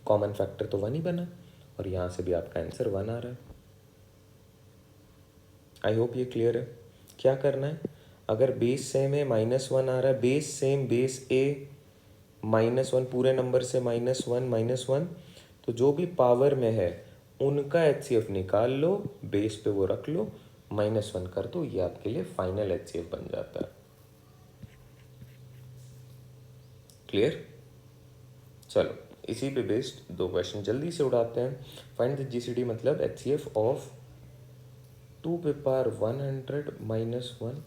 कॉमन फैक्टर तो 1 ही बना, और यहाँ से भी आपका आंसर 1 आ रहा है। आई होप ये क्लियर है। क्या करना है, अगर बेस सेम है -1 आ रहा है, बेस सेम बेस ए -1 पूरे नंबर से -1, तो जो भी पावर में है उनका HCF निकाल लो, बेस पे वो रख लो, -1 कर दो, ये आपके लिए फाइनल HCF बन जाता है। क्लियर? चलो इसी पे बेस्ड 2 क्वेश्चन जल्दी से उड़ाते हैं। फाइंड द GCD मतलब HCF ऑफ 2 पे पावर 100 माइनस 1,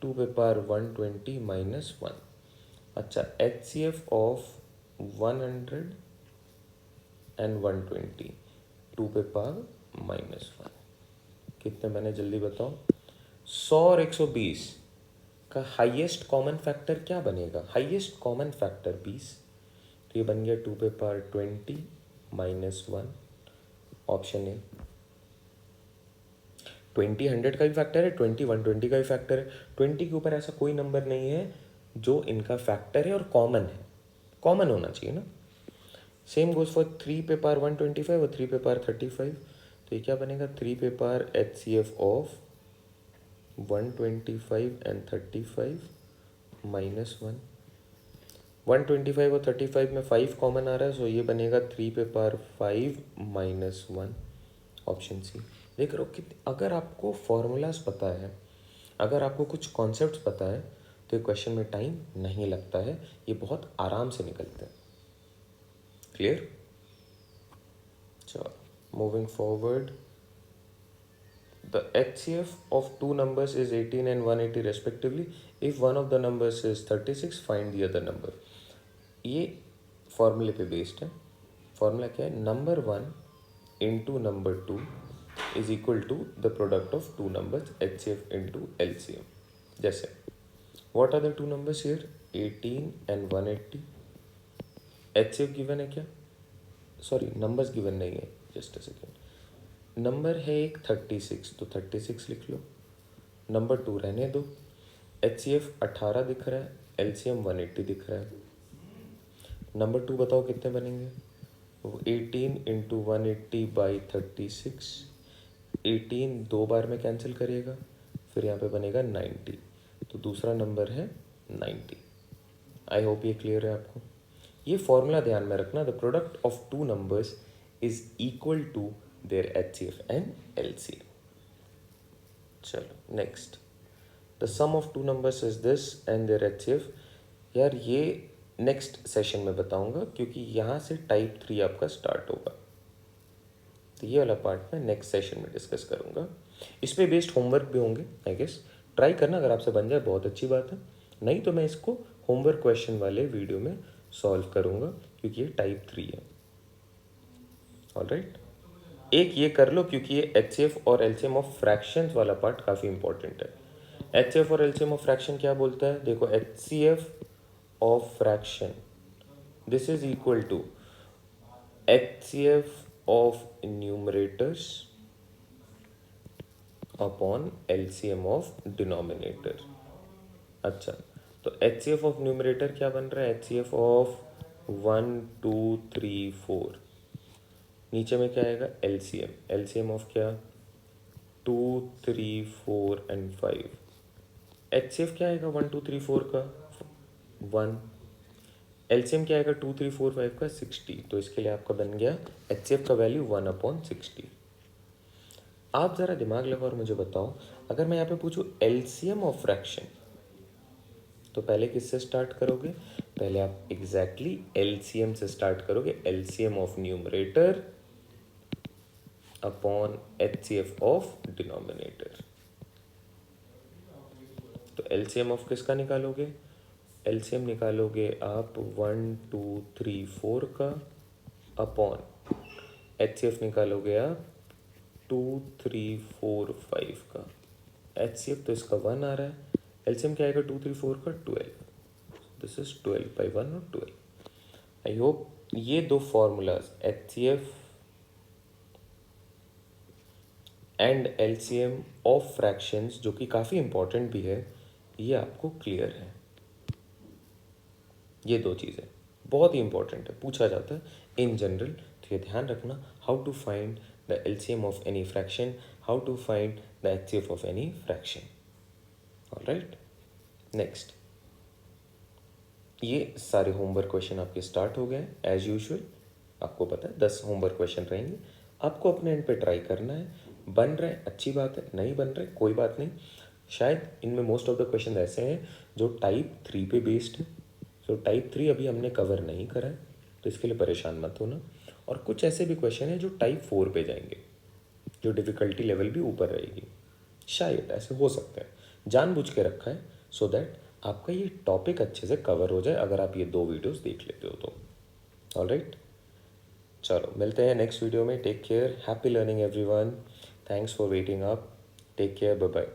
2 पे पावर 120 माइनस 1। अच्छा, HCF ऑफ 100 एंड 120, 2 पे पावर -1 कितने बने जल्दी बताओ। 100 और 120 का हाईएस्ट कॉमन फैक्टर क्या बनेगा, हाईएस्ट कॉमन फैक्टर 20, तो ये बन गया 2 पे पावर 20 -1, ऑप्शन ए। 20 100 का भी फैक्टर है, 20 120 का भी फैक्टर है, 20 के ऊपर ऐसा कोई नंबर नहीं है जो इनका फैक्टर है और कॉमन है, कॉमन होना चाहिए ना। सेम गोज फॉर 3 पे पावर 125 और 3 पे पावर 35, तो ये क्या बनेगा 3 पे पावर HCF ऑफ 125 एंड 35 -1। 125 और 35 में 5 कॉमन आ रहा है, सो ये बनेगा 3 पे पावर 5 -1, ऑप्शन सी। देख रहे हो कि अगर आपको फॉर्मूलाज पता है, अगर आपको कुछ कॉन्सेप्ट्स पता है, तो ये क्वेश्चन में टाइम नहीं लगता है, ये बहुत आराम से निकलते हैं। क्लियर? चलो moving forward, the HCF of 2 numbers is 18 and 180 respectively. If one of the numbers is 36, find the other number. ये फॉर्मूले पे बेस्ड है। फॉर्मूला क्या है, number 1 into number 2 is equal to the product of 2 numbers HCF into LCM। जैसे what are the 2 numbers here, 18 and 180। HCF given है क्या? Sorry, numbers given नहीं है, जस्ट अ सेकेंड। नंबर है एक 36, तो 36 लिख लो। नंबर 2 रहने दो। HCF 18 दिख रहा है, LCM 180 दिख रहा है। नंबर 2 बताओ कितने बनेंगे? 18 इंटू 180 बाई 36। 18 दो बार में कैंसिल करिएगा, फिर यहाँ पे बनेगा 90, तो दूसरा नंबर है 90। आई होप ये क्लियर है आपको। ये फॉर्मूला ध्यान में रखना, the product of two numbers is equal to their HCF and LCM। चलो next, the sum of two numbers is this and their HCF। यार ये नेक्स्ट सेशन में बताऊंगा, क्योंकि यहाँ से टाइप 3 आपका स्टार्ट होगा, तो ये वाला पार्ट मैं नेक्स्ट सेशन में डिस्कस करूँगा। इस पे बेस्ड होमवर्क भी होंगे आई गेस, ट्राई करना, अगर आपसे बन जाए बहुत अच्छी बात है, नहीं तो मैं इसको होमवर्क क्वेश्चन वाले वीडियो में सॉल्व करूँगा, क्योंकि ये टाइप 3 है। ऑलराइट, एक ये कर लो, क्योंकि ये HCF और LCM ऑफ फ्रैक्शंस वाला पार्ट काफ़ी इंपॉर्टेंट है। HCF और LCM ऑफ फ्रैक्शन क्या बोलता है? देखो, HCF of fraction this is equal to HCF of numerators upon LCM of denominator. अच्छा, तो HCF ऑफ न्यूमरेटर क्या बन रहा है? HCF of 1 2 3 4। नीचे में क्या आएगा? LCM। LCM ऑफ क्या? 2 3 4 एंड 5। HCF क्या आएगा 1 2 3 4 का? 1। LCM क्या आएगा 2 3 4 5 का? 60। तो इसके लिए आपका बन गया HCF का वैल्यू 1/60। आप ज़रा दिमाग लगाओ और मुझे बताओ, अगर मैं यहाँ पे पूछूँ LCM ऑफ फ्रैक्शन, तो पहले किससे स्टार्ट करोगे? पहले आप एग्जैक्टली LCM से स्टार्ट करोगे, LCM of numerator upon HCF of denominator. तो LCM ऑफ किसका निकालोगे? LCM निकालोगे आप 1 2 3 4 का अपॉन HCF निकालोगे आप 2 3 4 5 का। HCF तो इसका 1 आ रहा है, LCM क्या आएगा 2 3 4 का? 12। दिस इज 12 बाई 1 और 12। आई होप ये दो formulas HCF and LCM of fractions, जो कि काफ़ी इंपॉर्टेंट भी है, ये आपको क्लियर है। ये दो चीज़ें बहुत ही इंपॉर्टेंट है, पूछा जाता है इन जनरल, तो ये ध्यान रखना। How to find the LCM of any fraction, how to find the HCF of any fraction. Alright, next, ये सारे होमवर्क क्वेश्चन आपके स्टार्ट हो गए एज यूजुअल। आपको पता है 10 होमवर्क क्वेश्चन रहेंगे, आपको अपने एंड पे ट्राई करना है। बन रहे अच्छी बात है, नहीं बन रहे कोई बात नहीं। शायद इनमें मोस्ट ऑफ द क्वेश्चन ऐसे हैं जो टाइप 3 पे बेस्ड है, तो टाइप 3 अभी हमने कवर नहीं करा है, तो इसके लिए परेशान मत होना। और कुछ ऐसे भी क्वेश्चन हैं जो टाइप 4 पे जाएंगे, जो डिफ़िकल्टी लेवल भी ऊपर रहेगी, शायद ऐसे हो सकता है, जानबूझ के रखा है सो दैट आपका ये टॉपिक अच्छे से कवर हो जाए, अगर आप ये 2 वीडियोस देख लेते हो तो। ऑलराइट, चलो मिलते हैं नेक्स्ट वीडियो में। Take care, happy learning everyone, thanks for waiting up, take care, bye bye.